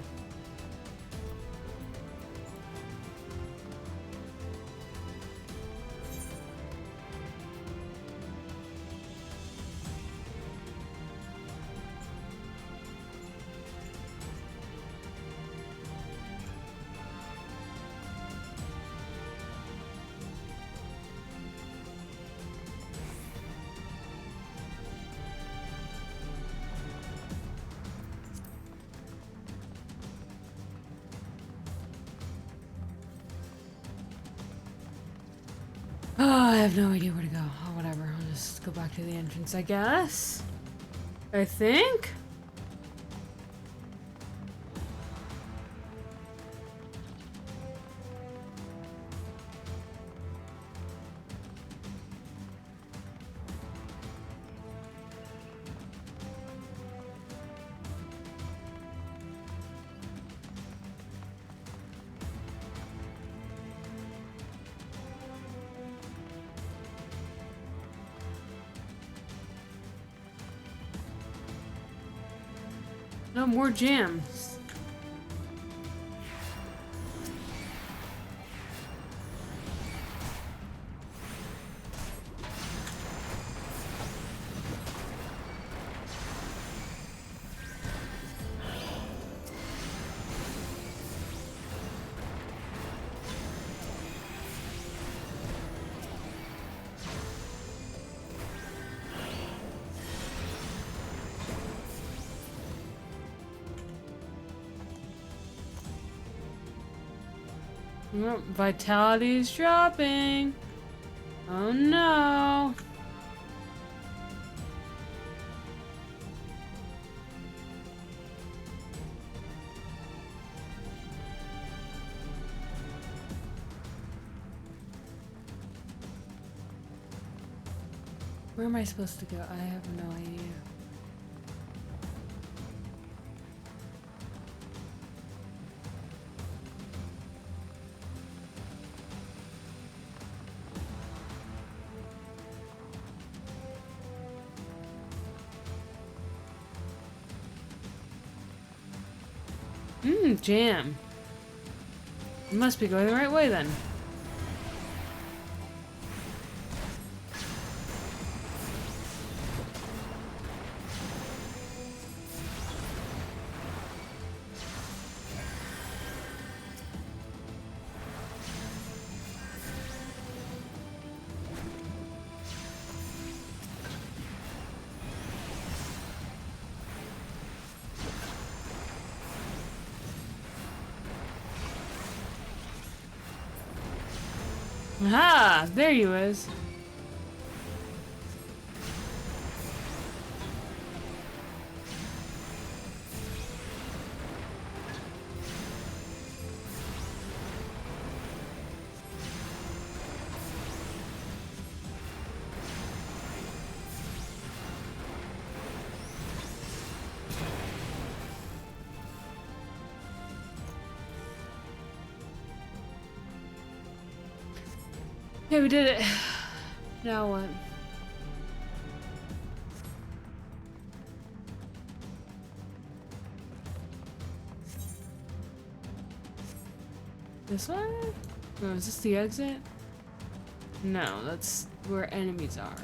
S1: Oh, I have no idea where to go. Oh, whatever. I'll just go back to the entrance, I guess. I think? No more jams. Oh, vitality's dropping. Oh no. Where am I supposed to go? I have no idea. Jam. You must be going the right way then. Aha! There you is. Yeah, we did it. Now what? This one? Oh, is this the exit? No, that's where enemies are.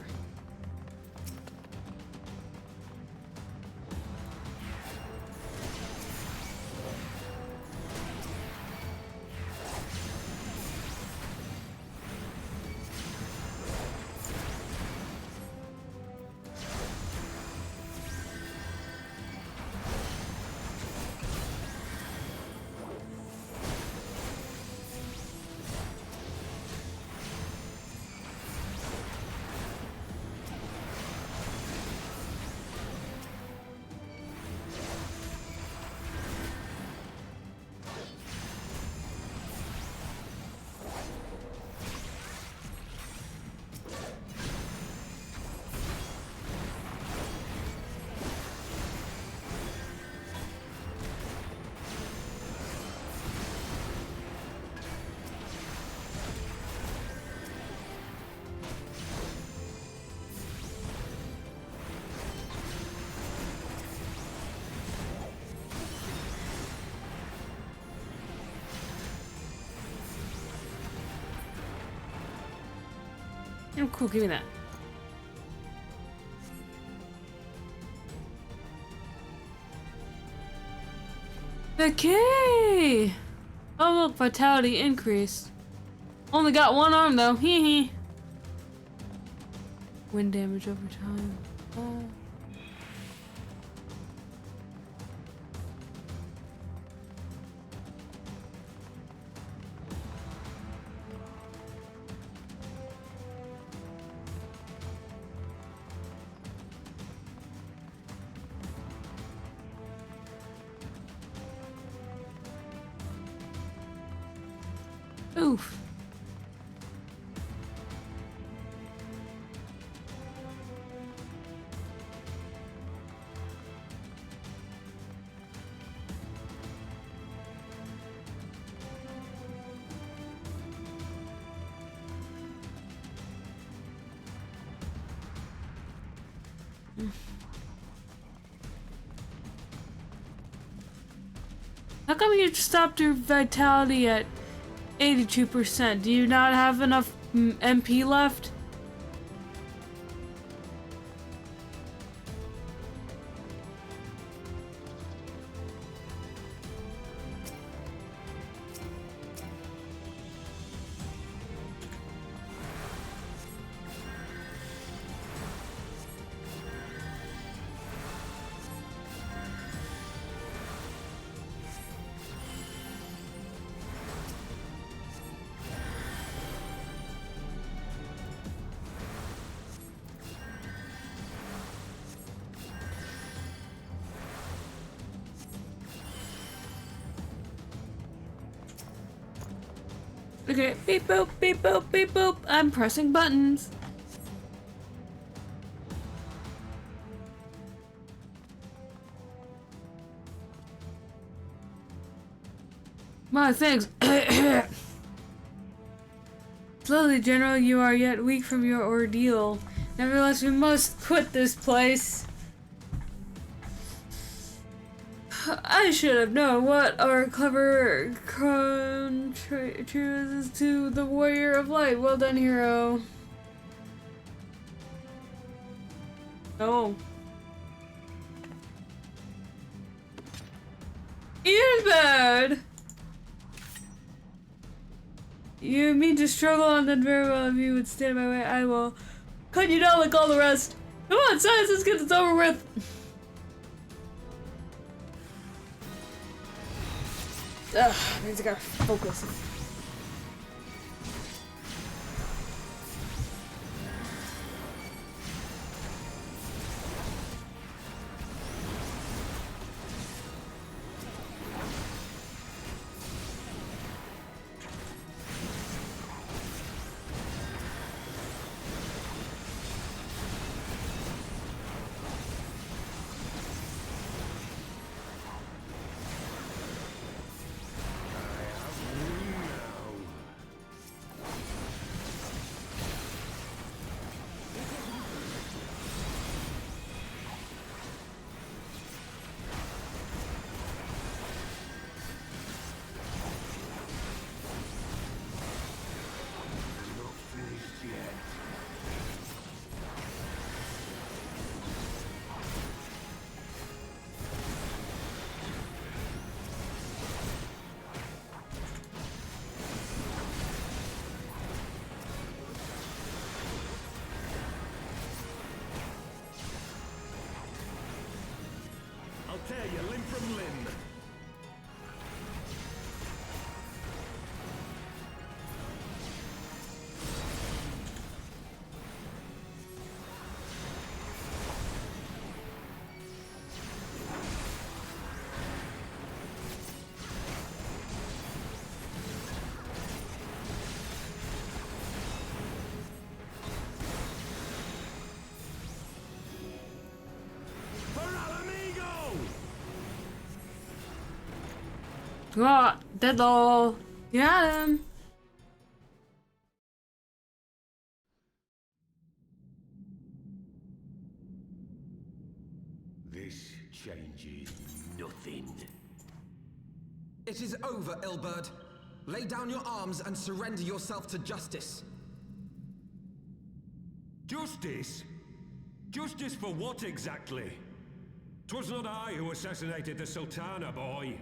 S1: Oh, cool, give me that. Okay. Oh look, vitality increased. Only got one arm though. Hee hee. Wind damage over time. Oh. Oof. How come you stopped your vitality at 82%? Do you not have enough MP left? Okay, beep boop, beep boop, beep boop. I'm pressing buttons. My thanks. Slowly, General, you are yet weak from your ordeal. Nevertheless, we must quit this place. I should have known what our clever contrast to the warrior of light. Well done, hero. Oh. Earbird! You mean to struggle on, then very well. If you would stand in my way, I will cut you down like all the rest. Come on, science, let's get this over with. Ugh, means I gotta focus.
S5: Tear you limb from limb.
S1: Oh, deadlow. Got him.
S5: This changes nothing.
S6: It is over, Ilberd. Lay down your arms and surrender yourself to justice.
S5: Justice? Justice for what exactly? 'Twas not I who assassinated the Sultana, boy.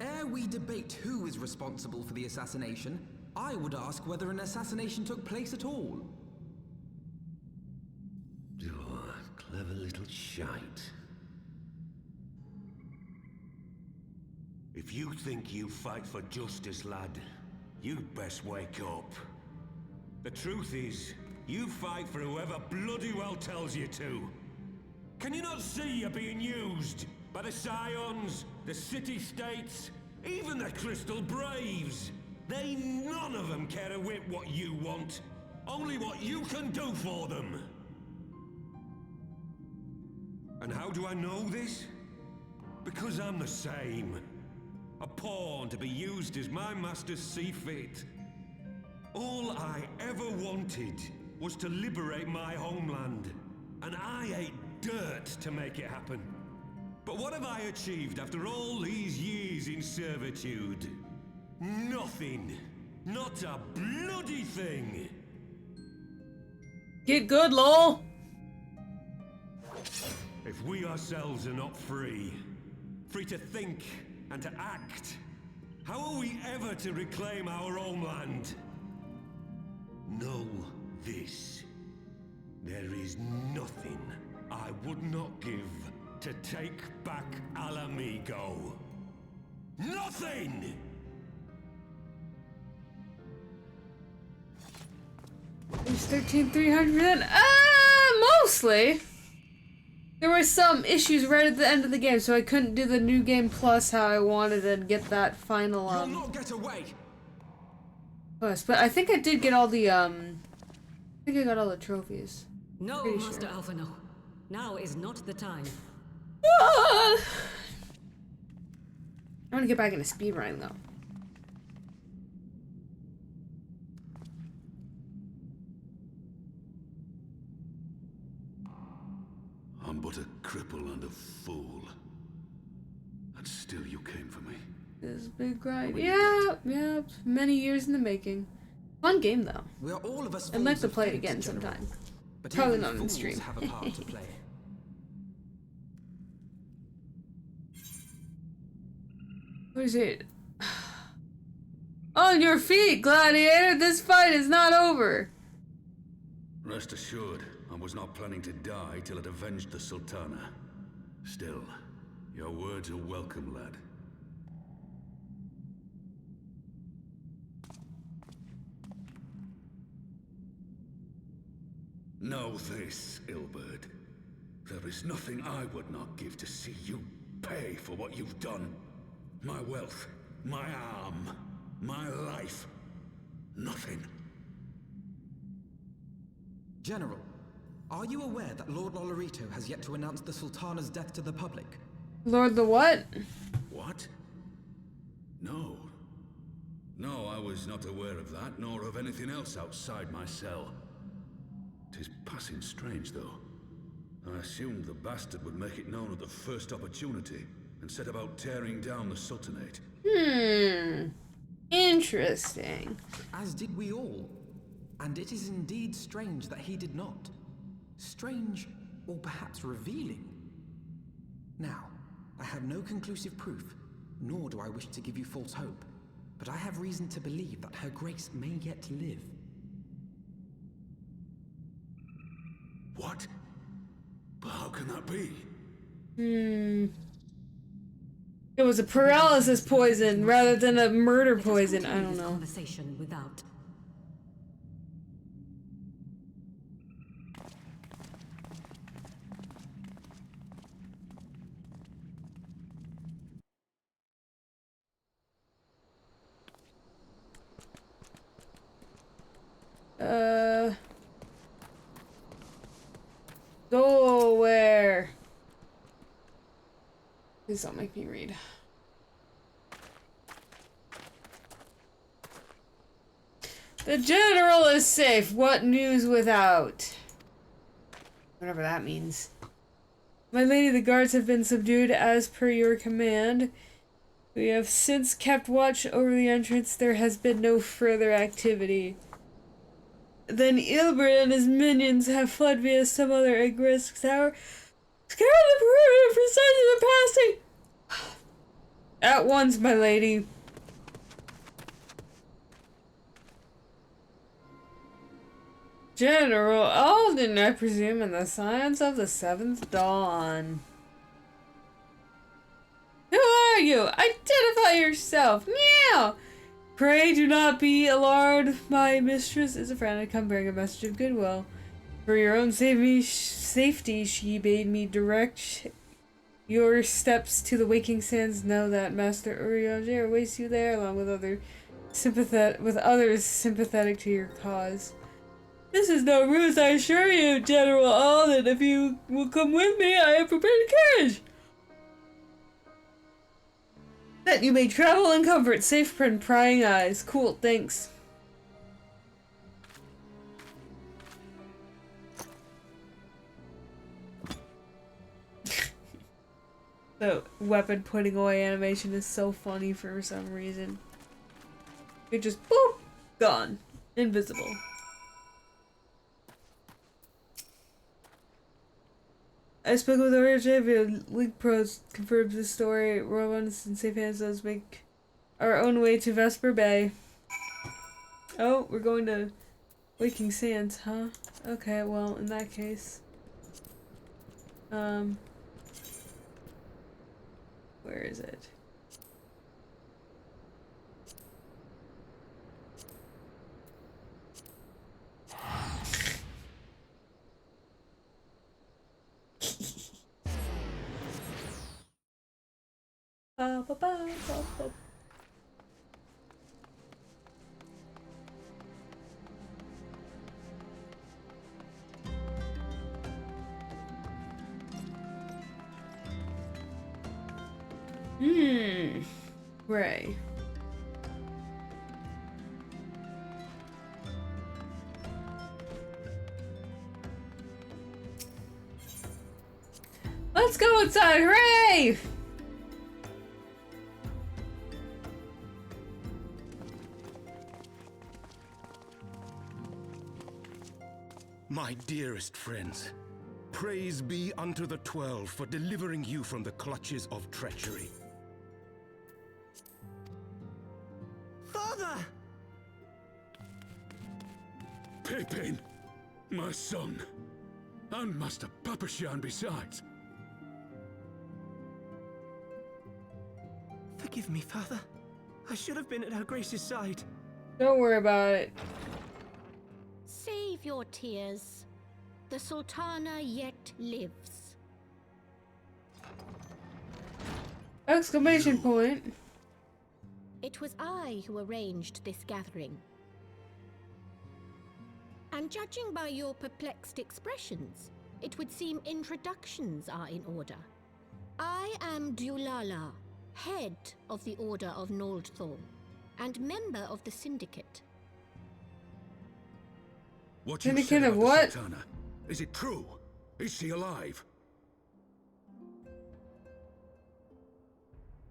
S6: Ere we debate who is responsible for the assassination, I would ask whether an assassination took place at all.
S5: Oh, clever little shite. If you think you fight for justice, lad, you'd best wake up. The truth is, you fight for whoever bloody well tells you to. Can you not see you're being used? By the Scions, the City-States, even the Crystal Braves. They none of them care a whit what you want. Only what you can do for them. And how do I know this? Because I'm the same. A pawn to be used as my masters see fit. All I ever wanted was to liberate my homeland. And I ate dirt to make it happen. But what have I achieved after all these years in servitude? Nothing. Not a bloody thing.
S1: Get good, lol.
S5: If we ourselves are not free, free to think and to act, how are we ever to reclaim our homeland? Know this. There is nothing I would not give to take back Alamigo. Nothing!
S1: It's 13,300. Mostly. There were some issues right at the end of the game, so I couldn't do the new game plus how I wanted and get that final
S6: You'll not get away.
S1: quest. But I think I did get all the I think I got all the trophies.
S11: No,
S1: Pretty
S11: Master
S1: sure.
S11: Alpha, no. Now is not the time.
S1: I want to get back into speedrunning though.
S12: I'm but a cripple and a fool. And still you came for me.
S1: This big grind. Yeah. Many years in the making. Fun game though.
S6: We are all of us.
S1: I'd like
S6: fools
S1: to
S6: of
S1: play it
S6: fate,
S1: again
S6: General.
S1: sometime.
S6: But
S1: Probably
S6: even
S1: not on
S6: fools
S1: stream.
S6: have a part to play.
S1: What is it? On your feet, gladiator! This fight is not over!
S12: Rest assured, I was not planning to die till I'd avenged the Sultana. Still, your words are welcome, lad. Know this, Ilberd. There is nothing I would not give to see you pay for what you've done. My wealth, my arm, my life. Nothing.
S6: General, are you aware that Lord Lolorito has yet to announce the Sultana's death to the public?
S1: Lord the what?
S12: What? No. No, I was not aware of that, nor of anything else outside my cell. 'Tis passing strange, though. I assumed the bastard would make it known at the first opportunity, and set about tearing down the Sultanate.
S1: Interesting.
S6: As did we all. And it is indeed strange that he did not. Strange, or perhaps revealing. Now, I have no conclusive proof, nor do I wish to give you false hope, but I have reason to believe that Her Grace may yet live.
S12: What? But how can that be?
S1: It was a paralysis poison rather than a murder poison. I don't know.
S11: Conversation without.
S1: Go where? Please don't make me read. The general is safe. What news without? Whatever that means. My lady, the guards have been subdued as per your command. We have since kept watch over the entrance. There has been no further activity. Then Ilbert and his minions have fled via some other egg-risk tower. Scour the perimeter for signs of the passing. At once, my lady. General Alden, I presume, in the science of the seventh dawn. Who are you? Identify yourself. Meow. Pray do not be alarmed. My mistress is a friend. I come bearing a message of goodwill. For your own safety, she bade me direct your steps to the Waking Sands. Know that Master Urianger awaits you there, along with others sympathetic to your cause. This is no ruse, I assure you, General Alden. If you will come with me, I have prepared a carriage. That you may travel in comfort, safe from prying eyes. Cool, thanks. The weapon putting away animation is so funny for some reason. You're just boop, gone, invisible. I spoke with Original via Link Pros, confirmed the story. Romans and safe hands. Let's make our own way to Vesper Bay. Oh, we're going to Waking Sands, huh? Okay, well, in that case. Where is it? ba, ba, ba. Ray. Let's go inside, hooray!
S13: My dearest friends, praise be unto the 12 for delivering you from the clutches of treachery.
S11: Father!
S12: Pippin, my son, and Master Papashan besides.
S11: Forgive me, Father. I should have been at Her Grace's side.
S1: Don't worry about it.
S14: Save your tears. The Sultana yet lives.
S1: Exclamation point.
S14: It was I who arranged this gathering. And judging by your perplexed expressions, it would seem introductions are in order. I am Dulala, head of the Order of Noldthor, and member of the Syndicate.
S12: What you
S1: Syndicate
S12: said
S1: of
S12: about
S1: what?
S12: the Sultana, is it true? Is she alive?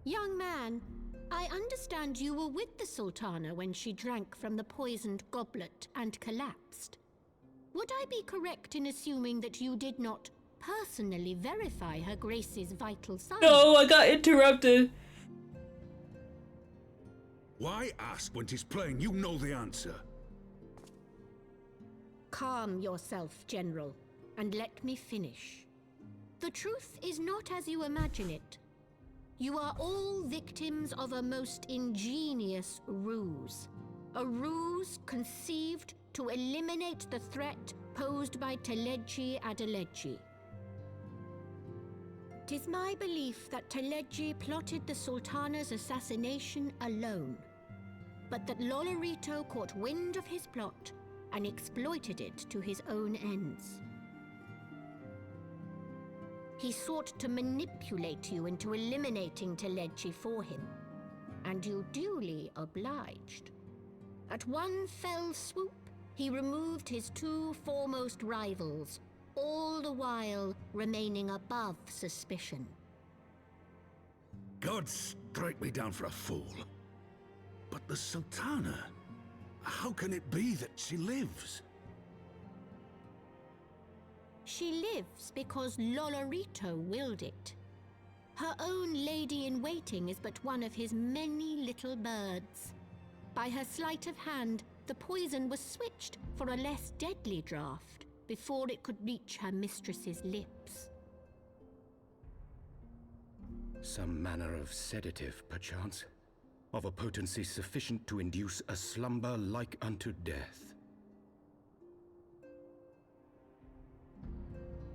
S14: Young man, I understand you were with the Sultana when she drank from the poisoned goblet and collapsed. Would I be correct in assuming that you did not personally verify Her Grace's vital signs?
S1: No, I got interrupted.
S12: Why ask when 'tis plain you know the answer?
S14: Calm yourself, General, and let me finish. The truth is not as you imagine it. You are all victims of a most ingenious ruse. A ruse conceived to eliminate the threat posed by Teleji Adeleji. 'Tis my belief that Teleji plotted the Sultana's assassination alone, but that Lolorito caught wind of his plot and exploited it to his own ends. He sought to manipulate you into eliminating Teleji for him, and you duly obliged. At one fell swoop, he removed his two foremost rivals, all the while remaining above suspicion.
S12: God strike me down for a fool. But the Sultana, how can it be that she lives?
S14: She lives because Lolorito willed it. Her own lady-in-waiting is but one of his many little birds. By her sleight of hand, the poison was switched for a less deadly draught before it could reach her mistress's lips.
S13: Some manner of sedative, perchance, of a potency sufficient to induce a slumber like unto death.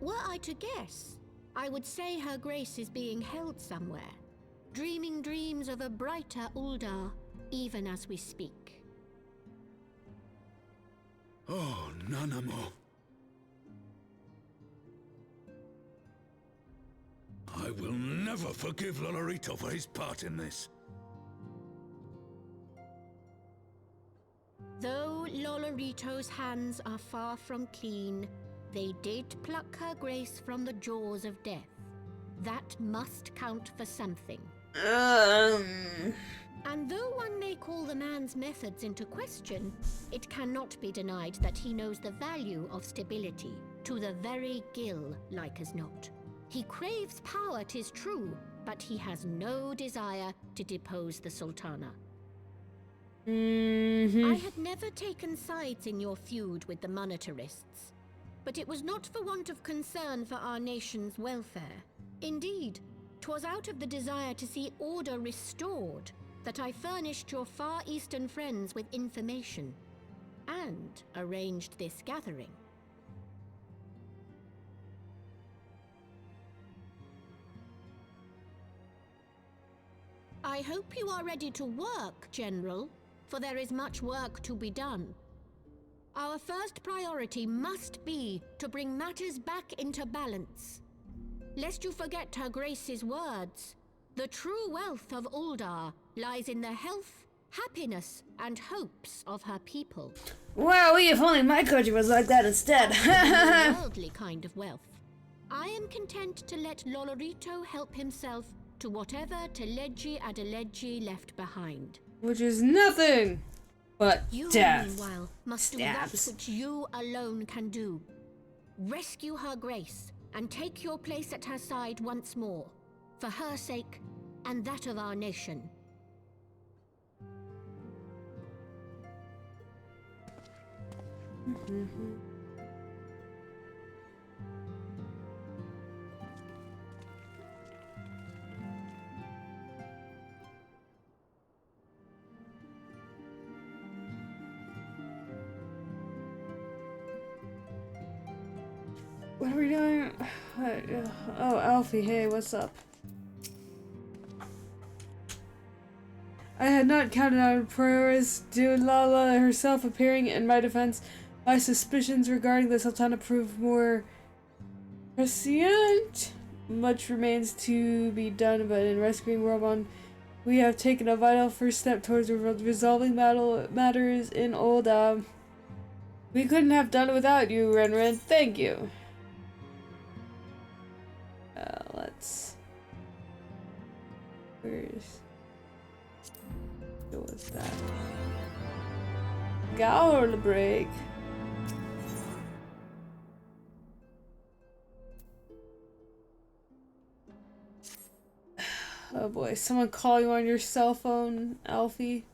S14: Were I to guess, I would say Her Grace is being held somewhere, dreaming dreams of a brighter Uldar, even as we speak.
S12: Oh, Nanamo. I will never forgive Lolorito for his part in this.
S14: Though Lolorito's hands are far from clean, they did pluck Her Grace from the jaws of death. That must count for something. And though one may call the man's methods into question, it cannot be denied that he knows the value of stability, to the very gill, like as not. He craves power, 'tis true, but he has no desire to depose the Sultana. I had never taken sides in your feud with the monetarists, but it was not for want of concern for our nation's welfare. Indeed, 'twas out of the desire to see order restored that I furnished your Far Eastern friends with information and arranged this gathering. I hope you are ready to work, General, for there is much work to be done. Our first priority must be to bring matters back into balance. Lest you forget Her Grace's words, the true wealth of Uldar lies in the health, happiness, and hopes of her people.
S1: Wow, if only my country was like that instead.
S14: A worldly kind of wealth. I am content to let Lolorito help himself to whatever Teleji Adeleji left behind.
S1: Which is nothing but
S14: You,
S1: death.
S14: meanwhile, must do that which you alone can do. Rescue Her Grace and take your place at her side once more, for her sake and that of our nation.
S1: What are we doing? Oh, Alfie, hey, what's up? I had not counted on Prioress Dulala herself appearing in my defense. My suspicions regarding the Sultana proved more prescient. Much remains to be done, but in rescuing Robon, we have taken a vital first step towards resolving matters in Ul'dah. We couldn't have done it without you, Renren. Thank you. Let's... What was that? Gowl break. Oh boy, someone call you on your cell phone, Alfie?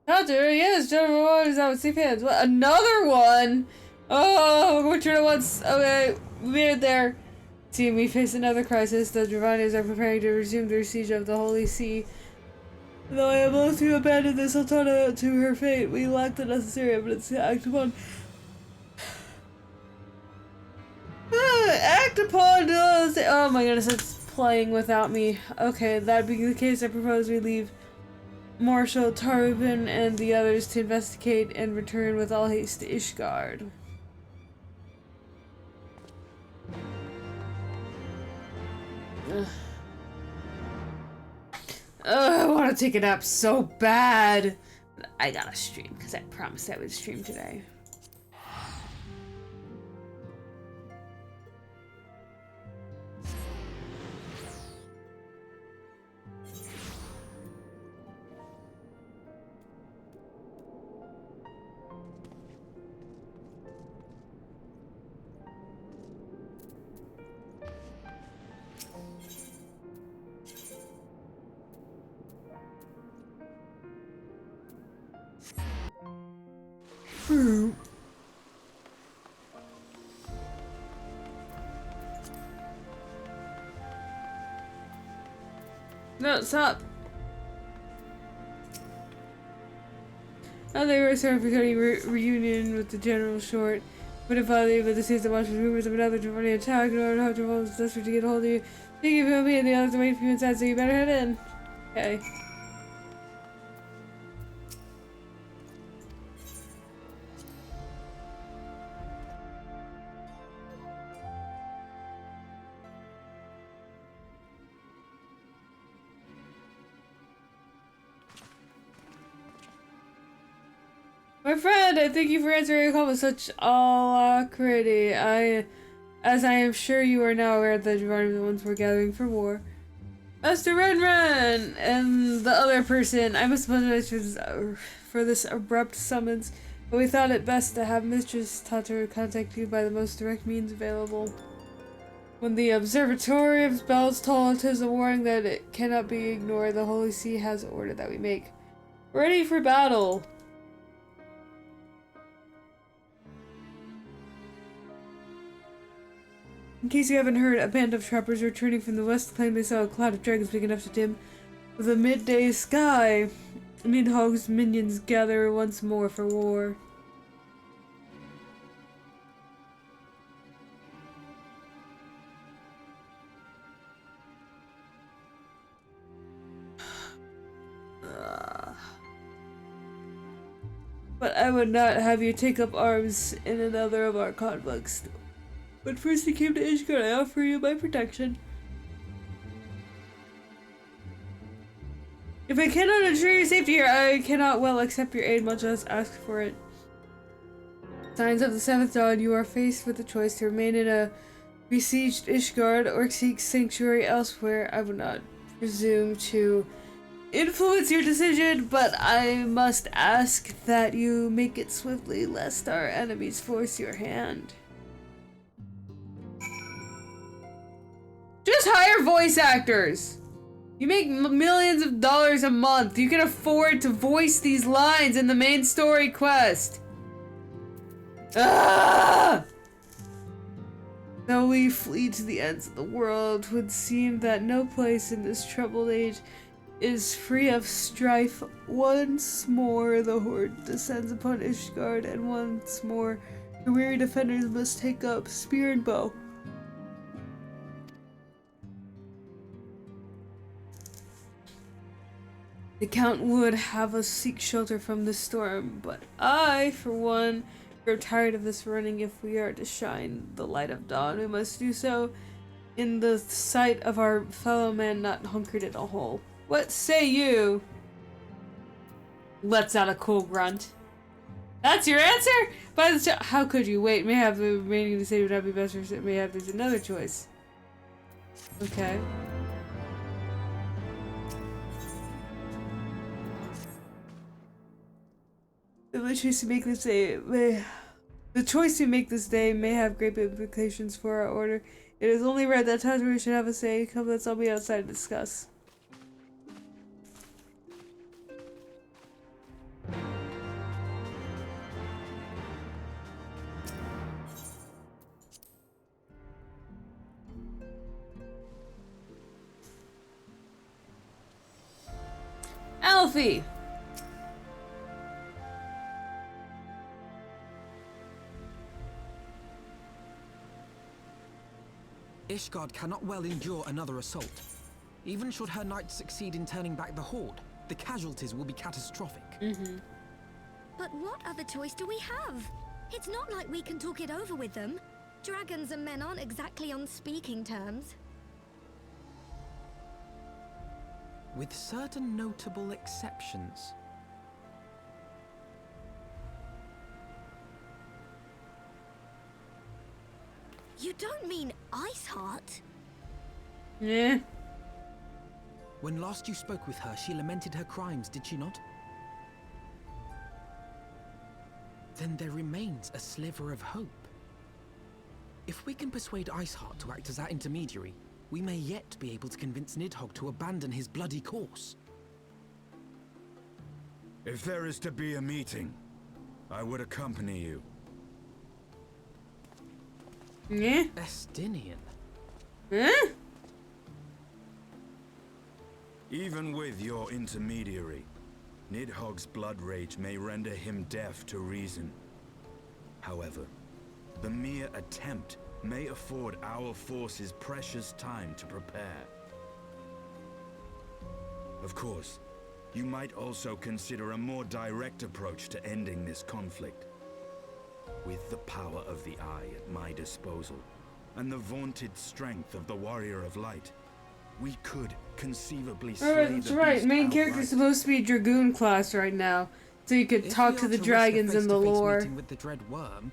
S1: Hunter, yes, General Rowan is out with safe hands. What, another one? Oh, which one once? Okay, we made it there. Team, we face another crisis. The Dravanians are preparing to resume their siege of the Holy See. Though I am loath to abandon the Sultana to her fate, we lack the necessary evidence to act upon. Act upon! Oh my goodness, it's playing without me. Okay, that being the case, I propose we leave Marshal Tarubin and the others to investigate and return with all haste to Ishgard. I want to take a nap so bad. I gotta stream because I promised I would stream today. No, stop. Now they were sorry for any reunion with the General Short. But if I leave with the season watch rumors of another Giovanni attack, no one how to was desperate to get a hold of you. Thank you for me and the others are waiting for you inside, so you better head in. Okay. My friend, I thank you for answering a call with such alacrity. As I am sure you are now aware that the Giovanni are the ones we're gathering for war. Master Renren and the other person, I must apologize for this abrupt summons, but we thought it best to have Mistress Tatar contact you by the most direct means available. When the Observatory of Bells told us a warning that it cannot be ignored, the Holy See has ordered that we make ready for battle. In case you haven't heard, a band of trappers returning from the west claimed they saw a cloud of dragons big enough to dim the midday sky. Nidhogg's minions gather once more for war. but I would not have you take up arms in another of our conflicts. When first you came to Ishgard, I offer you my protection. If I cannot ensure your safety here, I cannot well accept your aid, much less ask for it. Signs of the seventh dawn, you are faced with the choice to remain in a besieged Ishgard or seek sanctuary elsewhere. I would not presume to influence your decision, but I must ask that you make it swiftly, lest our enemies force your hand. Just hire voice actors! You make millions of dollars a month. You can afford to voice these lines in the main story quest. Ah! Though we flee to the ends of the world, it would seem that no place in this troubled age is free of strife. Once more the horde descends upon Ishgard, and once more the weary defenders must take up spear and bow. The Count would have us seek shelter from the storm, but I, for one, grow tired of this running. If we are to shine the light of dawn, we must do so in the sight of our fellow men, not hunkered in a hole. What say you? Lets out a cool grunt. That's your answer? By the how could you wait? May have the remaining to say would not be best for may have there's another choice. Okay. The choice you make this day may have great implications for our order. It is only right that times we should have a say. Come, let's all be outside and discuss. Alfie!
S6: Ishgard cannot well endure another assault. Even should her knights succeed in turning back the horde, the casualties will be catastrophic.
S7: But what other choice do we have? It's not like we can talk it over with them. Dragons and men aren't exactly on speaking terms.
S6: With certain notable exceptions.
S7: You don't mean Iceheart?
S1: Yeah.
S6: When last you spoke with her, she lamented her crimes, did she not? Then there remains a sliver of hope. If we can persuade Iceheart to act as our intermediary, we may yet be able to convince Nidhogg to abandon his bloody course.
S4: If there is to be a meeting, I would accompany you.
S1: Yeah.
S6: Estinian.
S1: Huh?
S4: Even with your intermediary, Nidhogg's blood rage may render him deaf to reason. However, the mere attempt may afford our forces precious time to prepare. Of course, you might also consider a more direct approach to ending this conflict. With the power of the Eye at my disposal, and the vaunted strength of the Warrior of Light, we could conceivably slay
S1: That's
S4: the
S1: right,
S4: beast
S1: main
S4: outright.
S1: character's supposed to be Dragoon class right now, so you could talk to the dragons in the lore.
S6: Meeting with the Dread Worm,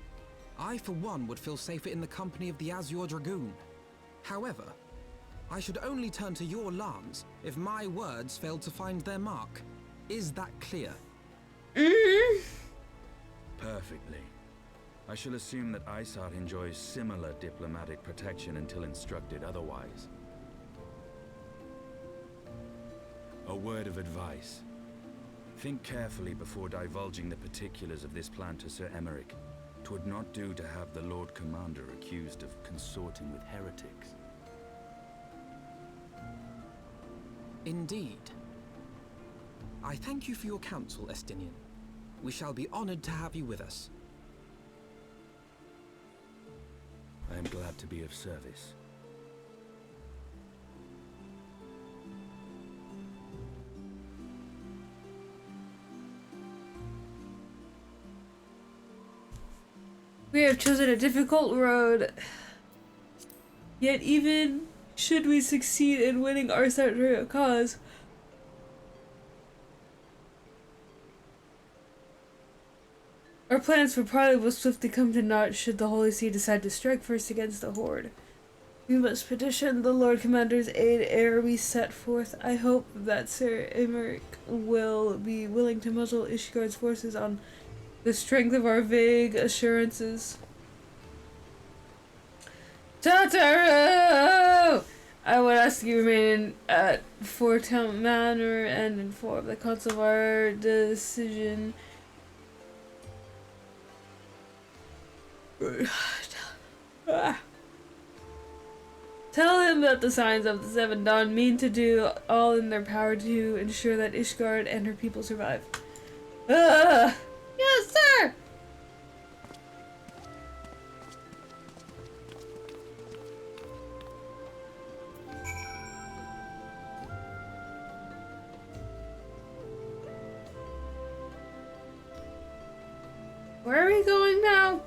S6: I for one would feel safer in the company of the Azure Dragoon. However, I should only turn to your lance if my words failed to find their mark. Is that clear?
S4: Perfectly. I shall assume that Iceheart enjoys similar diplomatic protection until instructed otherwise. A word of advice. Think carefully before divulging the particulars of this plan to Sir Emeric. 'Twould not do to have the Lord Commander accused of consorting with heretics.
S6: Indeed. I thank you for your counsel, Estinian. We shall be honored to have you with us.
S4: I am glad to be of service.
S1: chosen a difficult road. Yet even should we succeed in winning our separate cause, our plans for parley will swiftly come to naught should the Holy See decide to strike first against the Horde. We must petition the Lord Commander's aid ere we set forth. I hope that Sir Emeric will be willing to muzzle Ishgard's forces on the strength of our vague assurances. Tataru! I would ask you remain at Fort Town Manor and inform the council of our decision. Tell him that the Signs of the Seven Dawn mean to do all in their power to ensure that Ishgard and her people survive. Yes, sir! Where are we going now?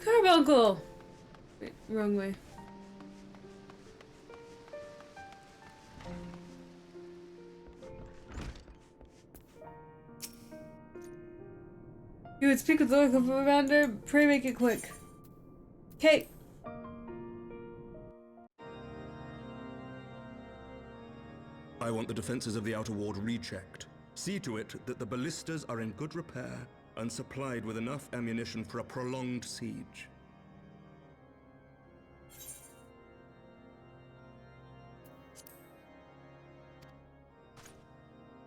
S1: Carbuncle! Wait, wrong way. You would speak with the local commander? Pray make it quick. Kate!
S8: I want the defenses of the outer ward rechecked. See to it that the ballistas are in good repair and supplied with enough ammunition for a prolonged siege.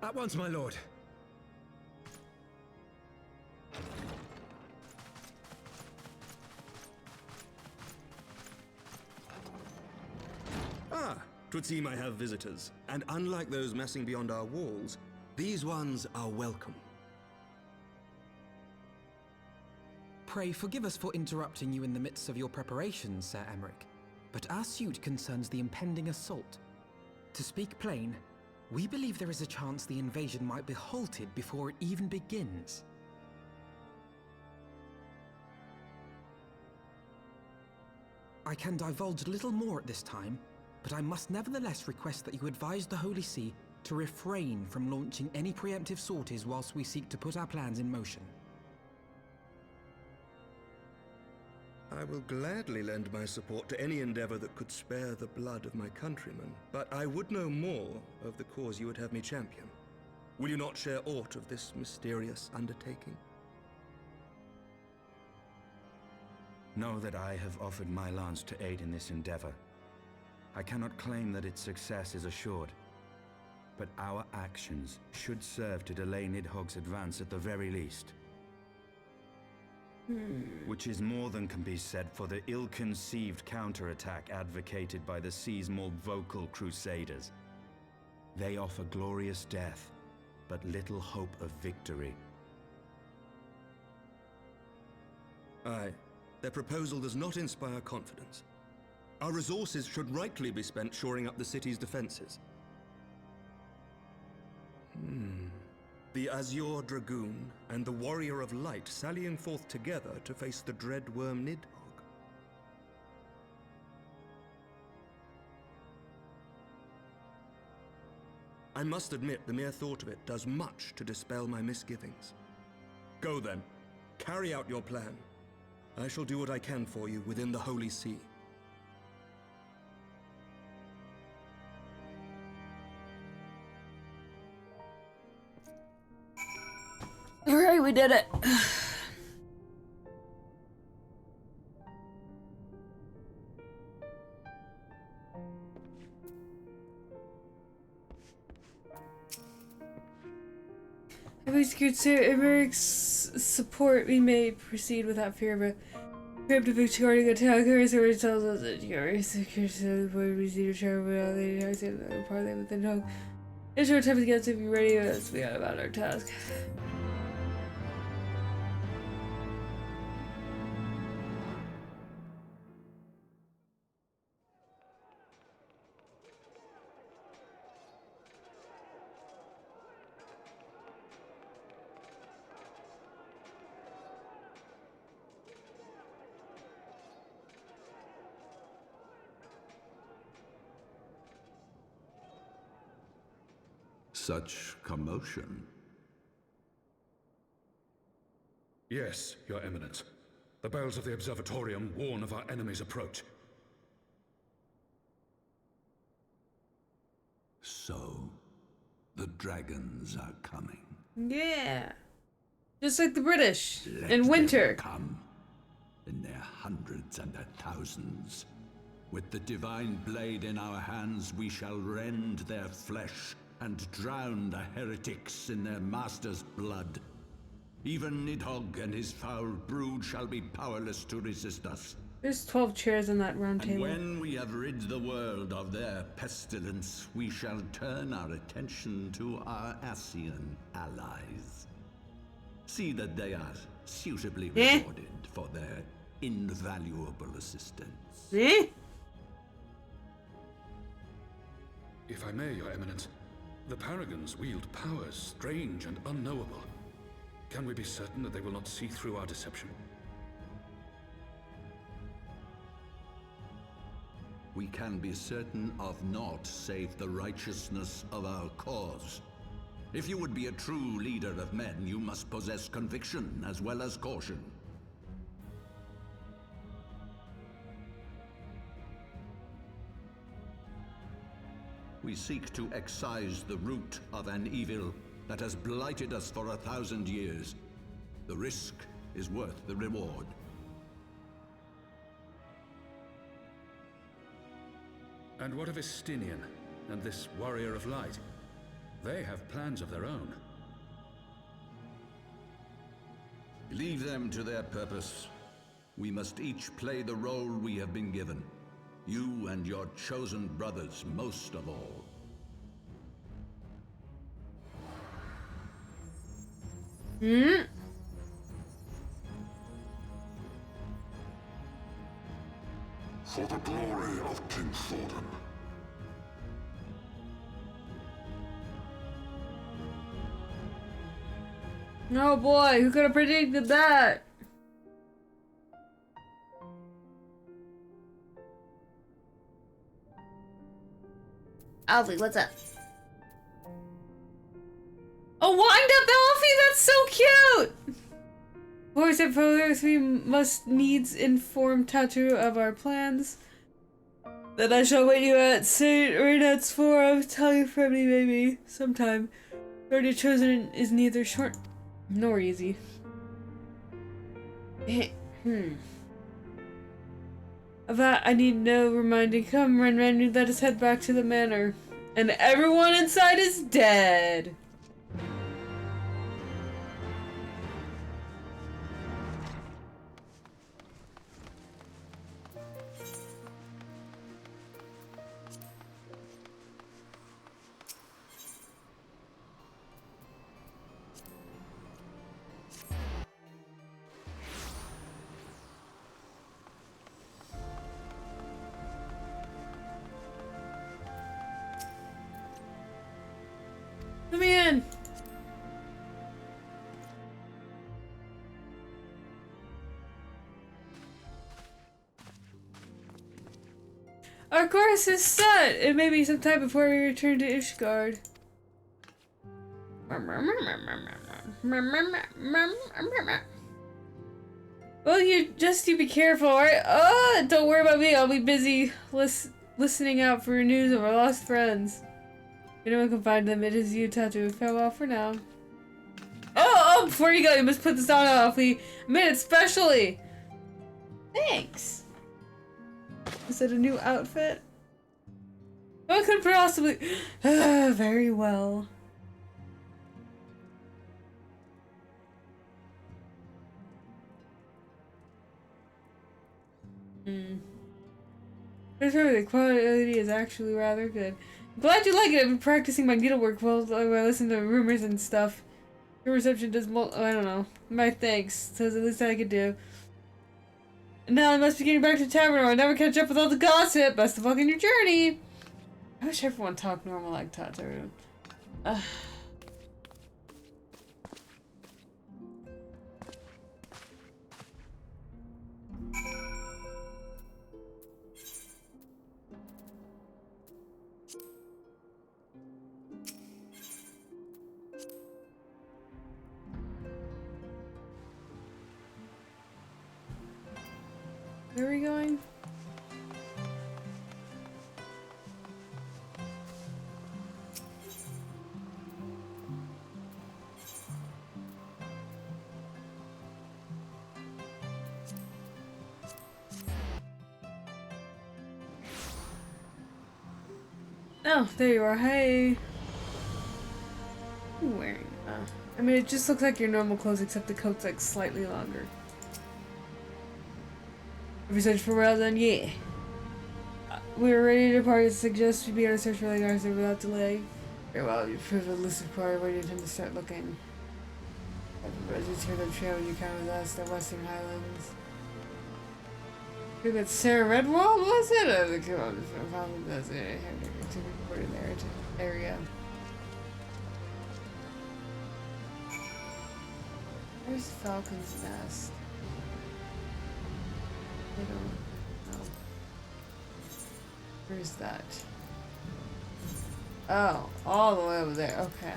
S6: At once, my lord.
S8: Ah, 'twould seem I have visitors. And unlike those massing beyond our walls, these ones are welcome.
S6: Pray forgive us for interrupting you in the midst of your preparations, Sir Emeric, but our suit concerns the impending assault. To speak plain, we believe there is a chance the invasion might be halted before it even begins. I can divulge little more at this time, but I must nevertheless request that you advise the Holy See to refrain from launching any preemptive sorties whilst we seek to put our plans in motion.
S8: I will gladly lend my support to any endeavor that could spare the blood of my countrymen, but I would know more of the cause you would have me champion. Will you not share aught of this mysterious undertaking?
S13: Know that I have offered my lance to aid in this endeavor. I cannot claim that its success is assured, but our actions should serve to delay Nidhogg's advance at the very least. Which is more than can be said for the ill-conceived counterattack advocated by the sea's more vocal crusaders. They offer glorious death, but little hope of victory.
S8: Aye, their proposal does not inspire confidence. Our resources should rightly be spent shoring up the city's defenses. The Azure Dragoon and the Warrior of Light sallying forth together to face the dread worm Nidhogg. I must admit the mere thought of it does much to dispel my misgivings. Go then, carry out your plan. I shall do what I can for you within the Holy See.
S1: Alright, we did it. Having secured Sir Emeric's support, we may proceed without fear of a Crypt of Victorian attackers, or it tells us that you're secure to the point we see your travel without the attacks and parlay within home. In short time again, so be ready, let's be about our task.
S9: Such commotion.
S4: Yes, Your Eminence. The bells of the Observatorium warn of our enemy's approach.
S9: So, the dragons are coming.
S1: Yeah. Just like the British
S9: Let
S1: in winter.
S9: them come in their hundreds and their thousands. With the divine blade in our hands, we shall rend their flesh and drown the heretics in their master's blood. Even Nidhogg and his foul brood shall be powerless to resist us.
S1: There's 12 chairs on that round
S9: And
S1: table.
S9: when we have rid the world of their pestilence, we shall turn our attention to our Ascian allies. See that they are suitably rewarded for their invaluable assistance.
S1: Eh?
S4: If I may, Your Eminence, the Paragons wield powers strange and unknowable. Can we be certain that they will not see through our deception?
S9: We can be certain of naught save the righteousness of our cause. If you would be a true leader of men, you must possess conviction as well as caution. We seek to excise the root of an evil that has blighted us for 1,000 years. The risk is worth the reward.
S4: And what of Estinian and this Warrior of Light? They have plans of their own.
S9: Leave them to their purpose. We must each play the role we have been given. You and your chosen brothers most of all.
S1: Hmm?
S15: For the glory of King Thordan.
S1: Oh boy, who could have predicted that? Alfie, what's up? A wind-up Alfie? That's so cute! Boys and brothers, we must needs inform Tatu of our plans. Then I shall wait you at St. Renat's Forum. Tell you from me, maybe, sometime. Already chosen is neither short nor easy. Of that I need no reminding. Come, Ren, let us head back to the manor. And everyone inside is dead. Let me in. Our course is set. It may be some time before we return to Ishgard. Well, you be careful, alright? Oh, don't worry about me. I'll be busy listening out for news of our lost friends. If anyone can find them, it is you, Tatu. Farewell for now. Oh, before you go, you must put this on, Alfie. I made it specially. Thanks. Is it a new outfit? What could possibly... very well. The quality is actually rather good. I'm glad you like it. I've been practicing my needlework while I listen to rumors and stuff. Your reception does I don't know. My thanks. So the least I could do. Now I must be getting back to the tavern or I'll never catch up with all the gossip. Best of luck in your journey. I wish everyone talked normal like Tataru. Where are we going? Oh, there you are. Hey. What are you wearing? I mean, it just looks like your normal clothes, except the coat's like slightly longer. Have you searched for a while then? Yeah. We're ready to depart. I suggest we be on a search for Legar's without delay. Very well, you've proved a elusive party. Where do you intend to start looking? Residents hear the trail you count with us, the Western Highlands. I think that's Sarah Redwall, was it? I think it was that's it. To report in the area. Where's Falcon's Nest? I don't know. Where's that? Oh, all the way over there. Okay.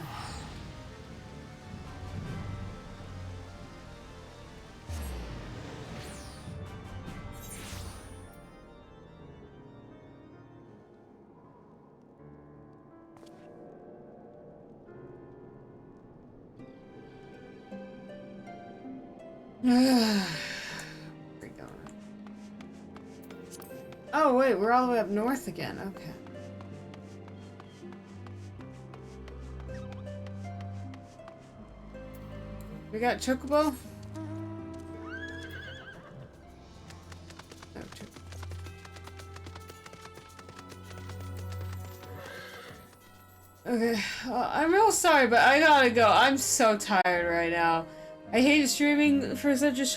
S1: Oh wait, we're all the way up north again. Okay. We got Chocobo? No, okay, I'm real sorry, but I gotta go. I'm so tired right now. I hate streaming for such a short